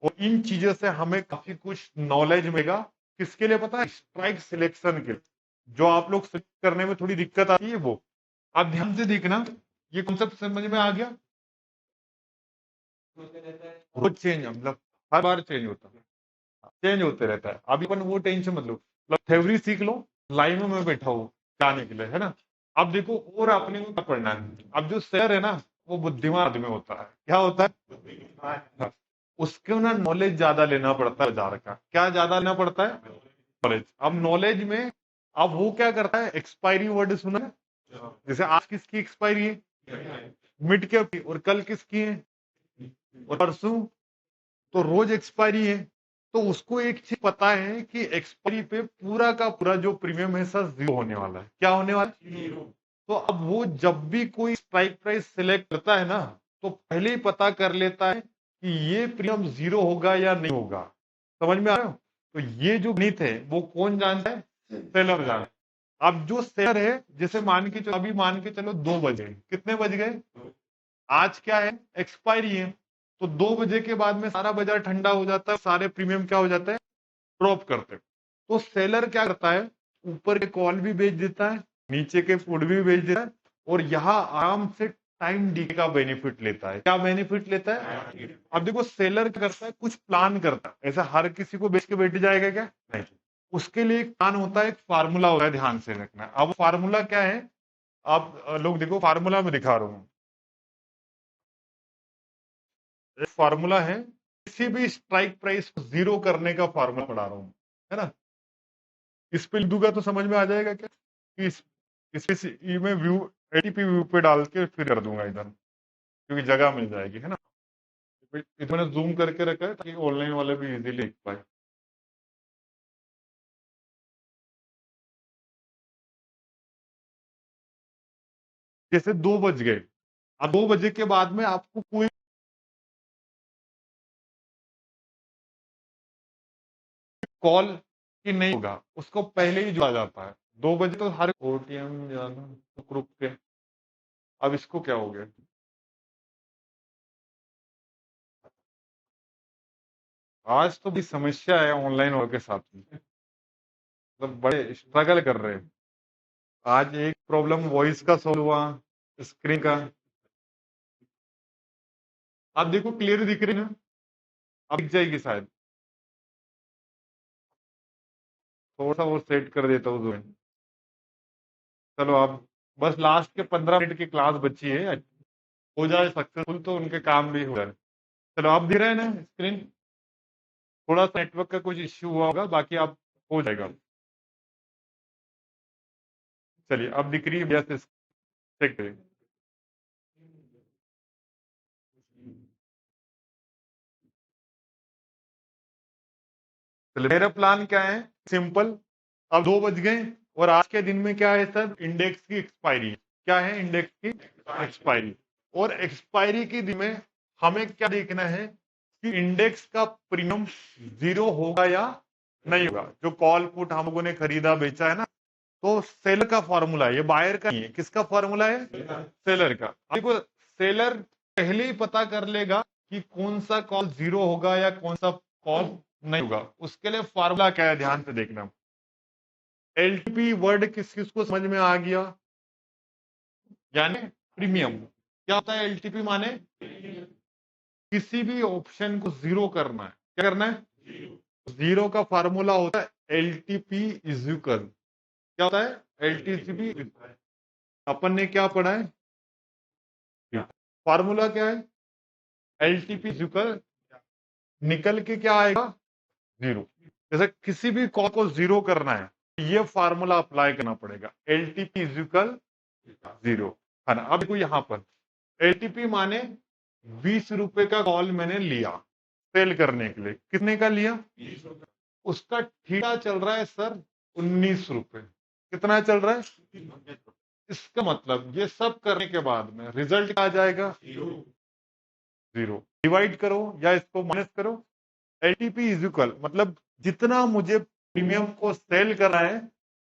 और इन चीजों से हमें काफी कुछ नॉलेज मिलेगा। किसके लिए पता है, स्ट्राइक सिलेक्शन के लिए। जो आप लोग सिलेक्ट करने में थोड़ी दिक्कत आती है, वो आप ध्यान से देखना, ये कॉन्सेप्ट समझ में आ गया। रोज चेंज, मतलब हर बार चेंज होता है, चेंज होते रहता है। अभी अपन वो टेंशन मतलब थ्योरी सीख लो, लाइनों में बैठा हो जाने के लिए, है ना। अब देखो और अपने को क्या पढ़ना है, अब जो शेयर है ना, वो बुद्धिमान आदमी होता है, क्या होता है, उसको ना नॉलेज ज्यादा लेना पड़ता है बाजार का, क्या ज्यादा लेना पड़ता है, नॉलेज। अब नॉलेज में अब वो क्या करता है, एक्सपायरी वर्ड सुना है, जैसे आज किसकी एक्सपायरी है, मिड कैप की, और कल किसकी है, और परसों, तो रोज एक्सपायरी है। तो उसको एक चीज पता है कि एक्सपायरी पे पूरा का पूरा जो प्रीमियम है सर जीरो होने वाला है, क्या होने वाला है, तो अब वो जब भी कोई स्ट्राइक प्राइस सिलेक्ट करता है ना, तो पहले ही पता कर लेता है कि ये प्रीमियम जीरो होगा या नहीं होगा, समझ में आ रहा है। तो ये जो गणित है वो कौन जानता है, सेलर जाना। अब जो सेलर है, जैसे मान के चलो, अभी मान के चलो 2 बजे, कितने बज गए, आज क्या है, एक्सपायरी है, तो 2 बजे के बाद में सारा बाजार ठंडा हो जाता है, सारे प्रीमियम क्या हो जाते हैं, ड्रॉप करते हैं। तो सेलर क्या करता है, ऊपर के कॉल भी बेच देता है, नीचे के फुट भी बेच देता है, और यहाँ आराम से टाइम डी का बेनिफिट लेता है। क्या बेनिफिट लेता है, अब देखो सेलर क्या करता है, कुछ प्लान करता है, ऐसा हर किसी को बेच के बैठ जाएगा क्या, नहीं। उसके लिए एक प्लान होता है, एक फार्मूला होता है, ध्यान से रखना। अब फार्मूला क्या है, आप लोग देखो, फार्मूला में दिखा रहा हूं, एक फार्मूला है, किसी भी स्ट्राइक प्राइस को जीरो करने का फार्मूला पढ़ा रहा हूं, है ना। इस पे लिख दूंगा तो समझ में आ जाएगा क्या, कि इस में व्यू, एटीपी व्यू पे डाल के फिर कर दूंगा इधर, क्योंकि जगह मिल जाएगी, है ना। इधर मैंने जूम करके रखा है ताकि ऑनलाइन वाले भी इजीली लिख पाए। जैसे 2 बज गए, अब 2 बजे के बाद में आपको कोई कॉल की नहीं होगा, उसको पहले ही जोड़ा जाता है। 2 बजे तो हर ओटीएम जाना ग्रुप के। अब इसको क्या हो गया, आज तो भी समस्या है ऑनलाइन वालों के साथ में, मतलब बड़े स्ट्रगल कर रहे हैं। आज एक प्रॉब्लम वॉइस का सॉल्व हुआ, स्क्रीन का। आप देखो क्लियर दिख रही है ना, अब दिख जाएगी शायद, थोड़ा सा वो सेट कर देता हूँ जो। चलो आप, बस लास्ट के 15 मिनट की क्लास बची है, हो जाए सक्सेसफुल तो उनके काम भी हो जाए। चलो आप दिख रहे हैं ना स्क्रीन, थोड़ा सा नेटवर्क का कुछ इश्यू हुआ होगा, बाकी आप हो जाएगा। चलिए अब दिख रही है भैया से चेक करें। चलिए मेरा प्लान क्या है, सिंपल। अब 2 बज गए, और आज के दिन में क्या है सर, इंडेक्स की एक्सपायरी। क्या है, इंडेक्स की एक्सपायरी। और एक्सपायरी के दिन में हमें क्या देखना है, कि इंडेक्स का प्रीमियम जीरो होगा या नहीं होगा। जो कॉल पुट हम लोगों ने खरीदा बेचा है ना, तो सेलर का फॉर्मूला है, ये बायर का नहीं है। किसका फॉर्मूला है, सेलर का। देखो सेलर पहले ही पता कर लेगा कि कौन सा कॉल जीरो होगा या कौन सा कॉल नहीं होगा। उसके लिए फॉर्मूला क्या है, ध्यान से देखना। एलटीपी वर्ड किस किस को समझ में आ गया, यानी प्रीमियम। क्या होता है एलटीपी, माने किसी भी ऑप्शन को जीरो करना है। क्या करना है, जीरो का फार्मूला होता है एलटीपी इज इक्वल, क्या होता है, एलटीसीपी। अपन ने क्या पढ़ा है, फार्मूला क्या है, एलटीपी इज इक्वल, निकल के क्या आएगा, जीरो। जैसे किसी भी कॉल को जीरो करना है, ये फार्मूला अप्लाई करना पड़ेगा, एलटीपी इज इक्वल जीरो, है ना। अब देखो यहां पर एलटीपी माने 20 रुपए का कॉल मैंने लिया सेल करने के लिए, कितने का लिया, उसका ठीका चल रहा है सर 19 रुपए। कितना चल रहा है, इसका मतलब ये सब करने के बाद में रिजल्ट क्या आ जाएगा, जीरो। डिवाइड करो या इसको माइनस करो, एलटीपी इज इक्वल, मतलब जितना मुझे प्रीमियम को सेल करना है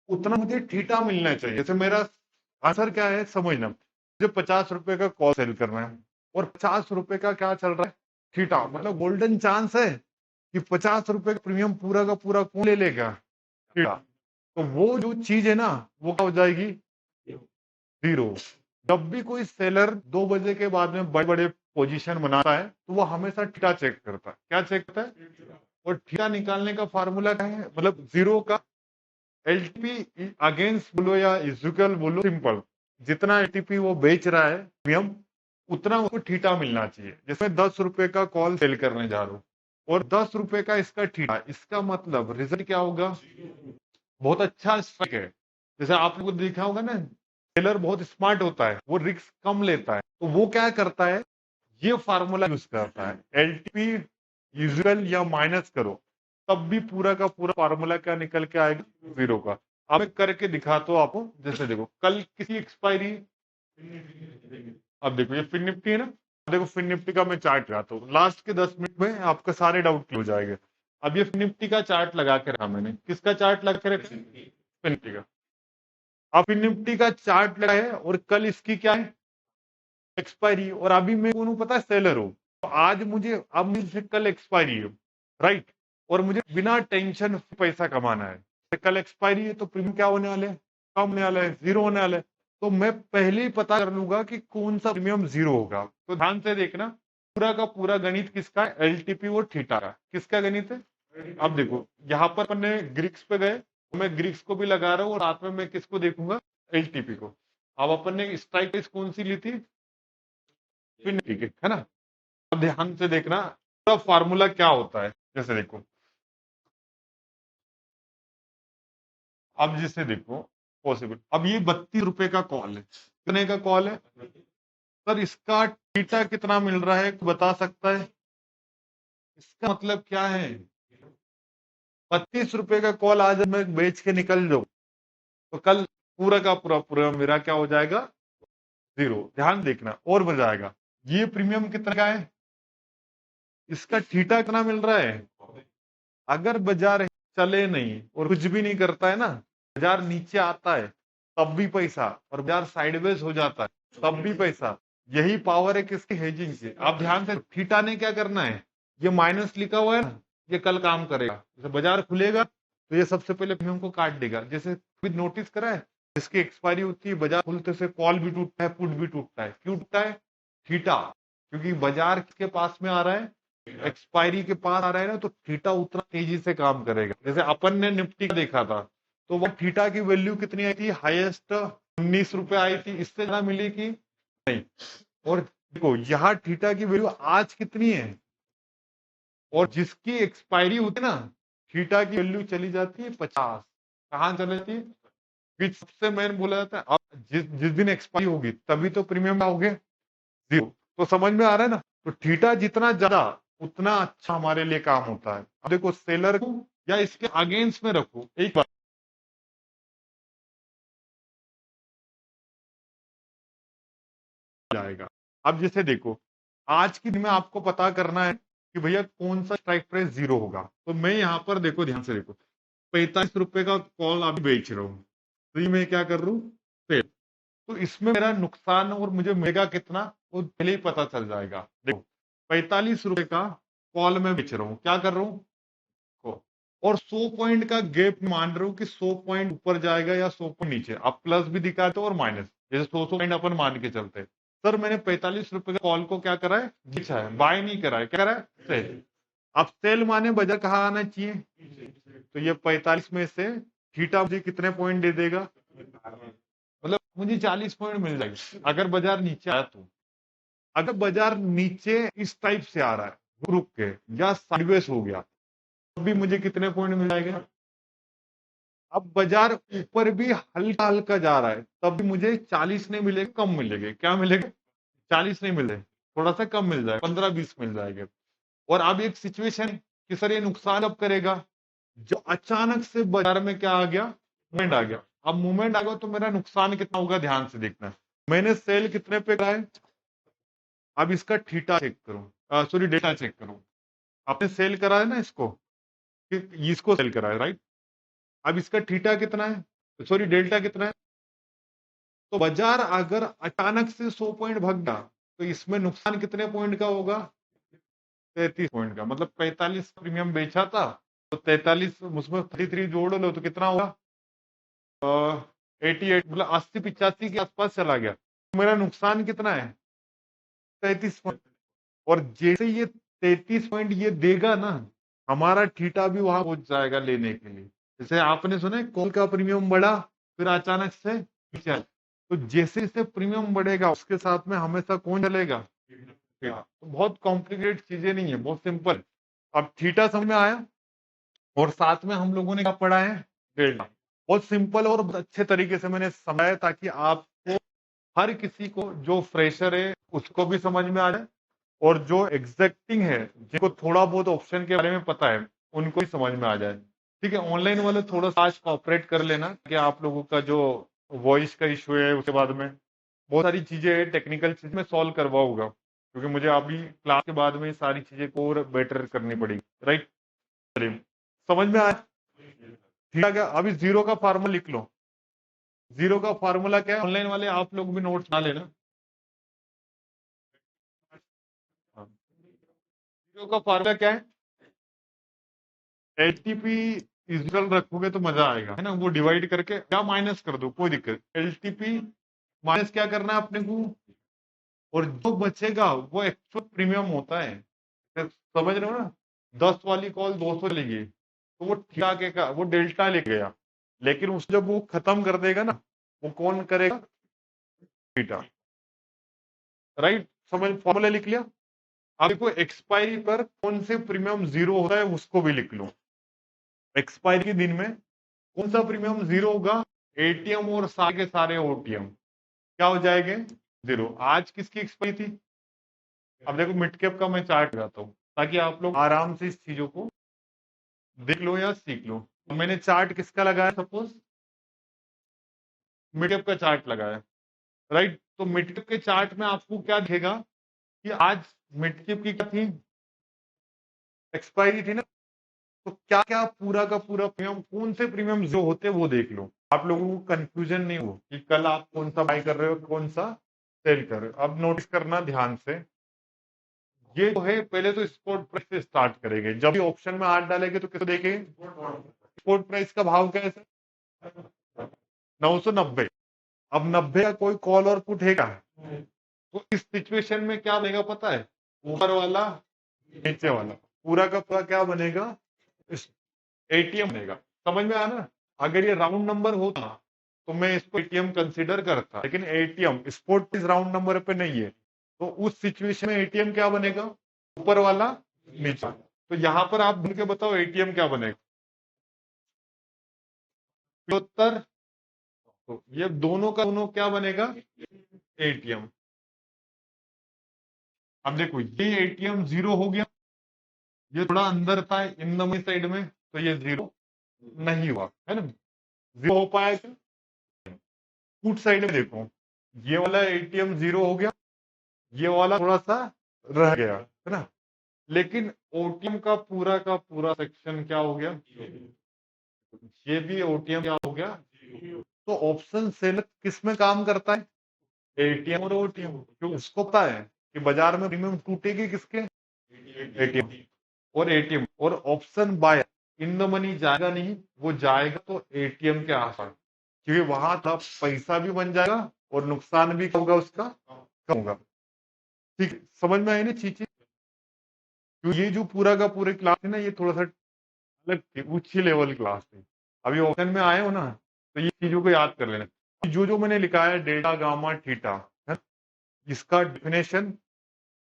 उतना मुझे थीटा मिलना चाहिए। जैसे मेरा आंसर क्या है समझना, मुझे 50 रुपए का कॉल सेल करना है, और 50 रुपए का क्या चल रहा है, थीटा, मतलब गोल्डन चांस है कि 50 रुपए का प्रीमियम पूरा का पूरा कौन ले लेगा, थीटा। तो वो जो चीज है ना, वो क्या हो जाएगी, जीरो। जब भी कोई सेलर 2 बजे के बाद में बड़े बड़े पोजीशन बनाता है, तो वो हमेशा थीटा चेक करता है। क्या चेक करता है, और थीटा निकालने का फार्मूला क्या है, मतलब जीरो का एलटीपी अगेंस्ट बोलो या इक्वल बोलो, सिंपल। जितना एलटीपी वो बेच रहा है प्रीमियम, उतना उसको थीटा मिलना चाहिए। जैसे 10 रुपए का कॉल सेल करने जा रहा हूँ, और 10 रुपए का इसका थीटा, इसका मतलब रिजल्ट क्या होगा, बहुत अच्छा स्ट्राइक है। जैसे आप लोगों को देखा होगा ना, सेलर बहुत स्मार्ट होता है, वो रिस्क कम लेता है, तो वो क्या करता है, ये फार्मूला यूज करता है, एलटीपी यूजुअल या माइनस करो, तब भी पूरा का पूरा फार्मूला क्या निकल के आएगा, जीरो का। अब मैं करके दिखाता हूँ आपको। जैसे देखो कल किसी एक्सपायरी, अब देखो ये फिन निफ्टी है ना, देखो फिन निफ्टी का मैं चार्ट लगाता हूँ, लास्ट के 10 मिनट में आपका सारे डाउट क्लियर हो जाएंगे। अब ये फिन निफ्टी का चार्ट लगा के रखा मैंने, किसका चार्ट लगा के रखा, निफ्टी का। अब निफ्टी का चार्ट लगा है और कल इसकी क्या है एक्सपायरी, और अभी मैं कौन हूं पता है सेलर हूं। तो आज मुझे अब मुझे कल एक्सपायरी है, राइट, और मुझे बिना टेंशन पैसा कमाना है। तो कल एक्सपायरी है तो प्रीमियम क्या होने वाले हैं, कम होने वाला है, जीरो होने वाला है। तो मैं पहले ही पता कर लूंगा कि कौन सा प्रीमियम जीरो होगा। तो ध्यान से देखना, पूरा का पूरा गणित किसका है, एलटीपी और थीटा का। किसका गणित है? अब देखो यहाँ पर अपन ने ग्रीक्स पे गए, तो मैं ग्रीक्स को भी लगा रहा हूँ और साथ में मैं किसको देखूंगा, एलटीपी को। अब अपन ने स्ट्राइक प्राइस कौन सी ली थी, ठीक है ना। अब ध्यान से देखना पूरा फार्मूला क्या होता है। जैसे देखो, अब जैसे देखो पॉसिबल, अब ये 32 रुपए का कॉल है, कितने का कॉल है सर, इसका थीटा कितना मिल रहा है बता सकता है? इसका मतलब क्या है, 32 रुपए का कॉल आज मैं बेच के निकल जाऊं तो कल पूरा का पूरा पूरा मेरा क्या हो जाएगा, जीरो। ध्यान देखना और मजा आएगा। ये प्रीमियम कितना का है, इसका थीटा कितना मिल रहा है। अगर बाजार चले नहीं और कुछ भी नहीं करता है ना, बाजार नीचे आता है तब भी पैसा, और बाजार साइडवेज हो जाता है तब भी पैसा। यही पावर है किसकी, हेजिंग की। आप ध्यान से, थीटा ने क्या करना है, ये माइनस लिखा हुआ है ना, ये कल काम करेगा। जैसे बाजार खुलेगा तो ये सबसे पहले प्रीमियम को काट देगा। जैसे कभी नोटिस करा है, इसकी एक्सपायरी होती है बाजार खुलते से कॉल भी टूटता है, पुट भी टूटता है। क्यों टूटता है, थीटा, क्योंकि बाजार किसके पास में आ रहा है, एक्सपायरी के पास आ रहा है ना, तो थीटा उतना तेजी से काम करेगा। जैसे अपन ने निफ्टी का देखा था, तो वो थीटा की वैल्यू कितनी आई थी, हाईएस्ट 19 रुपए आई थी, इससे ज्यादा मिली कि नहीं। और देखो यहाँ थीटा की वैल्यू आज कितनी है, और जिसकी एक्सपायरी होती है ना, थीटा की वैल्यू चली जाती है 50। कहाँ चली जाती है, कि सबसे मैंने बोला जाता है अब जिस जिस दिन एक्सपायरी होगी तभी तो प्रीमियम आओगे, जीरो। तो समझ में आ रहा है ना, तो थीटा जितना ज्यादा उतना अच्छा हमारे लिए काम होता है। अब देखो सेलर को या इसके अगेंस्ट में रखो एक बार जाएगा। अब जैसे देखो, आज के दिन में आपको पता करना है कि भैया कौन सा स्ट्राइक प्राइस जीरो होगा। तो मैं यहाँ पर देखो, ध्यान से देखो, 45 रुपए का कॉल अभी बेच रहा हूँ, तो ये मैं क्या कर रहा हूँ, सेल। तो इसमें मेरा नुकसान और मुझे मिलेगा कितना, वो पहले ही पता चल जाएगा। देखो 45 रुपए का कॉल में बेच रहा हूँ, क्या कर रहा हूँ को, और 100 पॉइंट का गैप मान रहा हूँ कि 100 पॉइंट ऊपर जाएगा या 100 पॉइंट नीचे। अब प्लस भी दिखाते और माइनस, जैसे 100 पॉइंट अपन मान के चलते हैं। सर मैंने 45 रुपए का कॉल को क्या करा है, बेचा है, बाय नहीं करा है, क्या करा है, सेल। अब सेल माने बाजार कहाँ आना चाहिए, तो ये 45 में से थीटा मुझे कितने पॉइंट दे देगा, मतलब मुझे 40 पॉइंट मिल जाएगी अगर बाजार नीचे आया तो। अगर बाजार नीचे इस टाइप से आ रहा है रुक के, या साइडवेज हो गया, तब भी मुझे कितने पॉइंट मिल जाएगा। अब बाजार ऊपर भी हल्का हल्का जा रहा है तब भी मुझे 40 नहीं मिलेगा, कम मिलेगा। क्या मिलेगा, 40 नहीं मिले, थोड़ा सा कम मिल जाएगा, 15-20 मिल जाएगा। और अब एक सिचुएशन कि सर ये नुकसान अब करेगा, जो अचानक से बाजार में क्या आ गया, मूवमेंट आ गया। अब मूवमेंट आ गया तो मेरा नुकसान कितना होगा, ध्यान से देखना। मैंने सेल कितने पे करा है, अब इसका थीटा चेक करो, सॉरी डेटा चेक करो। आपने सेल करा है ना इसको, इसको सेल करा है, राइट। अब इसका थीटा कितना है, सॉरी डेल्टा कितना है। तो बाजार अगर अचानक से 100 पॉइंट भाग गया तो इसमें नुकसान कितने पॉइंट का होगा, 33 पॉइंट का। मतलब 45 प्रीमियम बेचा था तो 43 उसमें 33 जोड़ लो तो कितना होगा, 88, मतलब 80-85 के आसपास चला गया। तो मेरा नुकसान कितना है, 33 पॉइंट। और जैसे ये 33 पॉइंट ये देगा ना, हमारा थीटा भी वहां पहुंच जाएगा लेने के लिए। जैसे आपने सुना है कॉल का प्रीमियम बढ़ा फिर अचानक से नीचे आया। तो जैसे जैसे प्रीमियम बढ़ेगा उसके साथ में हमेशा कौन चलेगा, तो बहुत कॉम्प्लिकेटेड चीजें नहीं है, बहुत सिंपल। अब थीटा समझ में आया, और साथ में हम लोगों ने क्या पढ़ा है, डेल्टा। बहुत सिंपल और बहुत अच्छे तरीके से मैंने समझाया ताकि आपको, हर किसी को जो फ्रेशर है उसको भी समझ में आ जाए, और जो एग्जैक्टिंग है जिनको थोड़ा बहुत ऑप्शन के बारे में पता है उनको ही समझ में आ जाए। ठीक है, ऑनलाइन वाले थोड़ा सा आज कॉपरेट कर लेना कि आप लोगों का जो वॉइस का इशू है उसके बाद में बहुत सारी चीजें है, टेक्निकल चीज में सॉल्व करवाऊंगा, क्योंकि मुझे अभी क्लास के बाद में ये सारी चीजें को और बेटर करनी पड़ेगी, राइट। चलिए, समझ में आया। थीटा क्या, अभी जीरो का फार्मूला लिख लो। जीरो का फार्मूला क्या है, ऑनलाइन वाले आप लोग भी नोट्स बना लेना। जीरो का फार्मूला क्या है, एलटीपी इजल रखोगे तो मजा आएगा, है ना, वो डिवाइड करके क्या माइनस कर दो, कोई दिक्कत, एलटीपी माइनस क्या करना है अपने को, और जो बचेगा वो एक्चुअल प्रीमियम होता है। समझ रहे हो ना, 10 वाली कॉल 200 लेगी तो वो ठिका के का वो डेल्टा ले गया, लेकिन उस जब वो खत्म कर देगा ना, वो कौन करेगा, थीटा। राइट, समझ, फॉर्मूला लिख लिया। अब देखो एक्सपायरी पर कौन से प्रीमियम जीरो होता है उसको भी लिख लो। एक्सपायरी के दिन में कौन सा प्रीमियम जीरो होगा, एटीएम और सारे के सारे ओटीएम क्या हो जाएंगे, जीरो। आज किसकी एक्सपायरी थी, अब देखो मिड कैप का मैं चार्ट लगाता हूँ ताकि आप लोग आराम से इस चीजों को देख लो या सीख लो। तो मैंने चार्ट किसका लगाया, सपोज मिड कैप का चार्ट लगाया, राइट। तो मिड कैप के चार्ट में आपको क्या दिखेगा कि आज मिड कैप की क्या थी, एक्सपायरी थी ना, तो क्या क्या पूरा का पूरा प्रीमियम, कौन से प्रीमियम जो होते हैं वो देख लो, आप लोगों को कंफ्यूजन नहीं हो कि कल आप कौन सा बाय कर रहे हो कौन सा सेल कर रहे हो। अब नोटिस करना ध्यान से, ये जो है पहले तो स्पॉट प्राइस से स्टार्ट करेंगे, जब भी ऑप्शन में हाथ डालेंगे तो किसको देखेंगे, स्पॉट प्राइस का भाव क्या है सर, 990। अब 90 का कोई कॉल और पुट है क्या, तो इस सिचुएशन में क्या बनेगा पता है, ऊपर वाला नीचे वाला पूरा का पूरा क्या बनेगा, एटीएम बनेगा। समझ में आया ना, अगर ये राउंड नंबर होता तो मैं इसको एटीएम कंसीडर करता, लेकिन एटीएम स्पॉट इस राउंड नंबर पे नहीं है, तो उस सिचुएशन में एटीएम क्या बनेगा, ऊपर वाला नीचे। तो यहां पर आप ढूंढ के बताओ एटीएम क्या बनेगा, 75। तो ये दोनों का दोनों क्या बनेगा, एटीएम। अब देखो ये एटीएम जीरो हो गया, ये थोड़ा अंदर था इन द साइड में, तो ये जीरो नहीं हुआ, है ना, जीरो हो पाया क्या, पुट साइड में देखो ये वाला एटीएम जीरो हो गया, ये वाला थोड़ा सा रह गया, है ना, लेकिन ओटीएम का पूरा सेक्शन क्या हो गया, ये भी ओटीएम क्या हो गया। तो ऑप्शन सेल किस में काम करता है, एटीएम और ओटीएम, क्यों उसको पता है कि बाजार में प्रीमियम टूटेगी किसके, एटीएम और एटीएम, और option buy in the money जाएगा नहीं, वो जाएगा तो एटीएम के आसपास, क्योंकि वहां था पैसा भी बन जाएगा और नुकसान भी होगा उसका कम होगा। ठीक है, समझ में आई ना चीजें, क्योंकि ये जो पूरा का पूरे क्लास है ना, ये थोड़ा सा अलग थी, उच्च लेवल क्लास थी। अभी ऑप्शन में आए हो ना, तो ये चीजों को याद कर लेना, जो जो मैंने लिखा है डेल्टा गामा थीटा, है, इसका डेफिनेशन,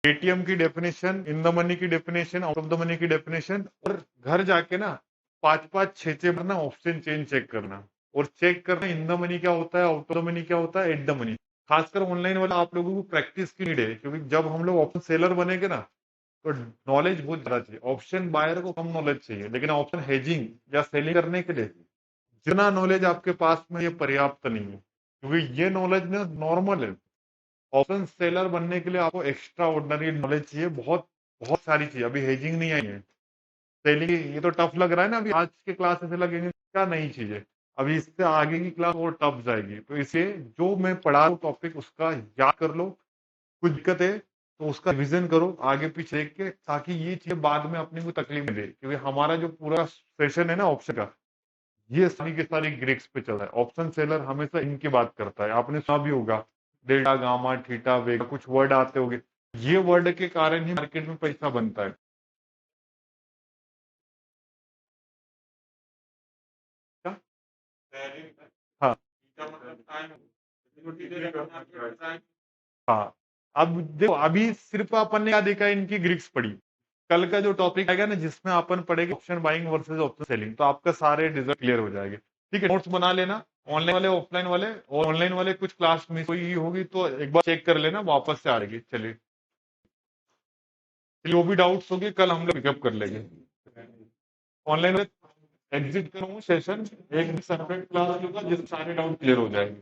एटीएम की डेफिनेशन, इन द मनी की definition, out of the money की डेफिनेशन, और घर जाके ना 5-5 6-6 बार ना ऑप्शन चेंज चेक करना, और चेक करना इन द मनी क्या होता है, आउट ऑफ द मनी क्या होता है, एट द मनी। खासकर ऑनलाइन वाला आप लोगों को प्रैक्टिस की नीड है, क्योंकि जब हम लोग ऑप्शन सेलर बनेंगे ना, तो नॉलेज बहुत ज्यादा चाहिए। ऑप्शन बायर को कम नॉलेज चाहिए, लेकिन ऑप्शन हेजिंग या सेलिंग करने के लिए जितना नॉलेज आपके पास में ये पर्याप्त नहीं है, क्योंकि ये नॉलेज ना नॉर्मल है। ऑप्शन सेलर बनने के लिए आपको एक्स्ट्रा ऑर्डिनरी नॉलेज चाहिए, बहुत बहुत सारी चीजें, अभी हेजिंग नहीं आई है, सेलिंग ये तो टफ लग रहा है ना, अभी आज के क्लास ऐसे लगेंगे क्या नई चीजें, अभी इससे आगे की क्लास और टफ जाएगी। तो इसलिए जो मैं पढ़ा रहा हूँ टॉपिक उसका याद कर लो, कुछ दिक्कत है तो उसका रिविजन करो आगे पीछे देख के, ताकि ये चीजें बाद में अपने को तकलीफ दे, क्योंकि हमारा जो पूरा सेशन है ना ऑप्शन का, ये सारी की सारी ग्रीक्स पे चल रहा है। ऑप्शन सेलर हमेशा इनकी बात करता है, आपने सुना भी होगा डेल्टा गामा थीटा वेगा, कुछ वर्ड आते होंगे, ये वर्ड के कारण ही मार्केट में पैसा बनता है। क्या, हाँ हाँ, अब देखो अभी सिर्फ अपन ने क्या देखा है, इनकी ग्रीक्स पढ़ी, कल का जो टॉपिक आएगा ना जिसमें अपन पढ़ेंगे option buying versus option selling, तो आपका सारे डिजर्व क्लियर हो जाएंगे। ठीक है, नोट्स बना लेना, ऑनलाइन वाले ऑफलाइन वाले, और ऑनलाइन वाले कुछ क्लास मिस हुई होगी तो एक बार चेक कर लेना, वापस से आ रही। चलिए, जो भी डाउट्स होगी कल हम लोग पिकअप कर लेंगे। ऑनलाइन में एग्जिट करूँ सेशन, एक सर पे क्लास लूंगा जिससे सारे डाउट क्लियर हो जाएंगे।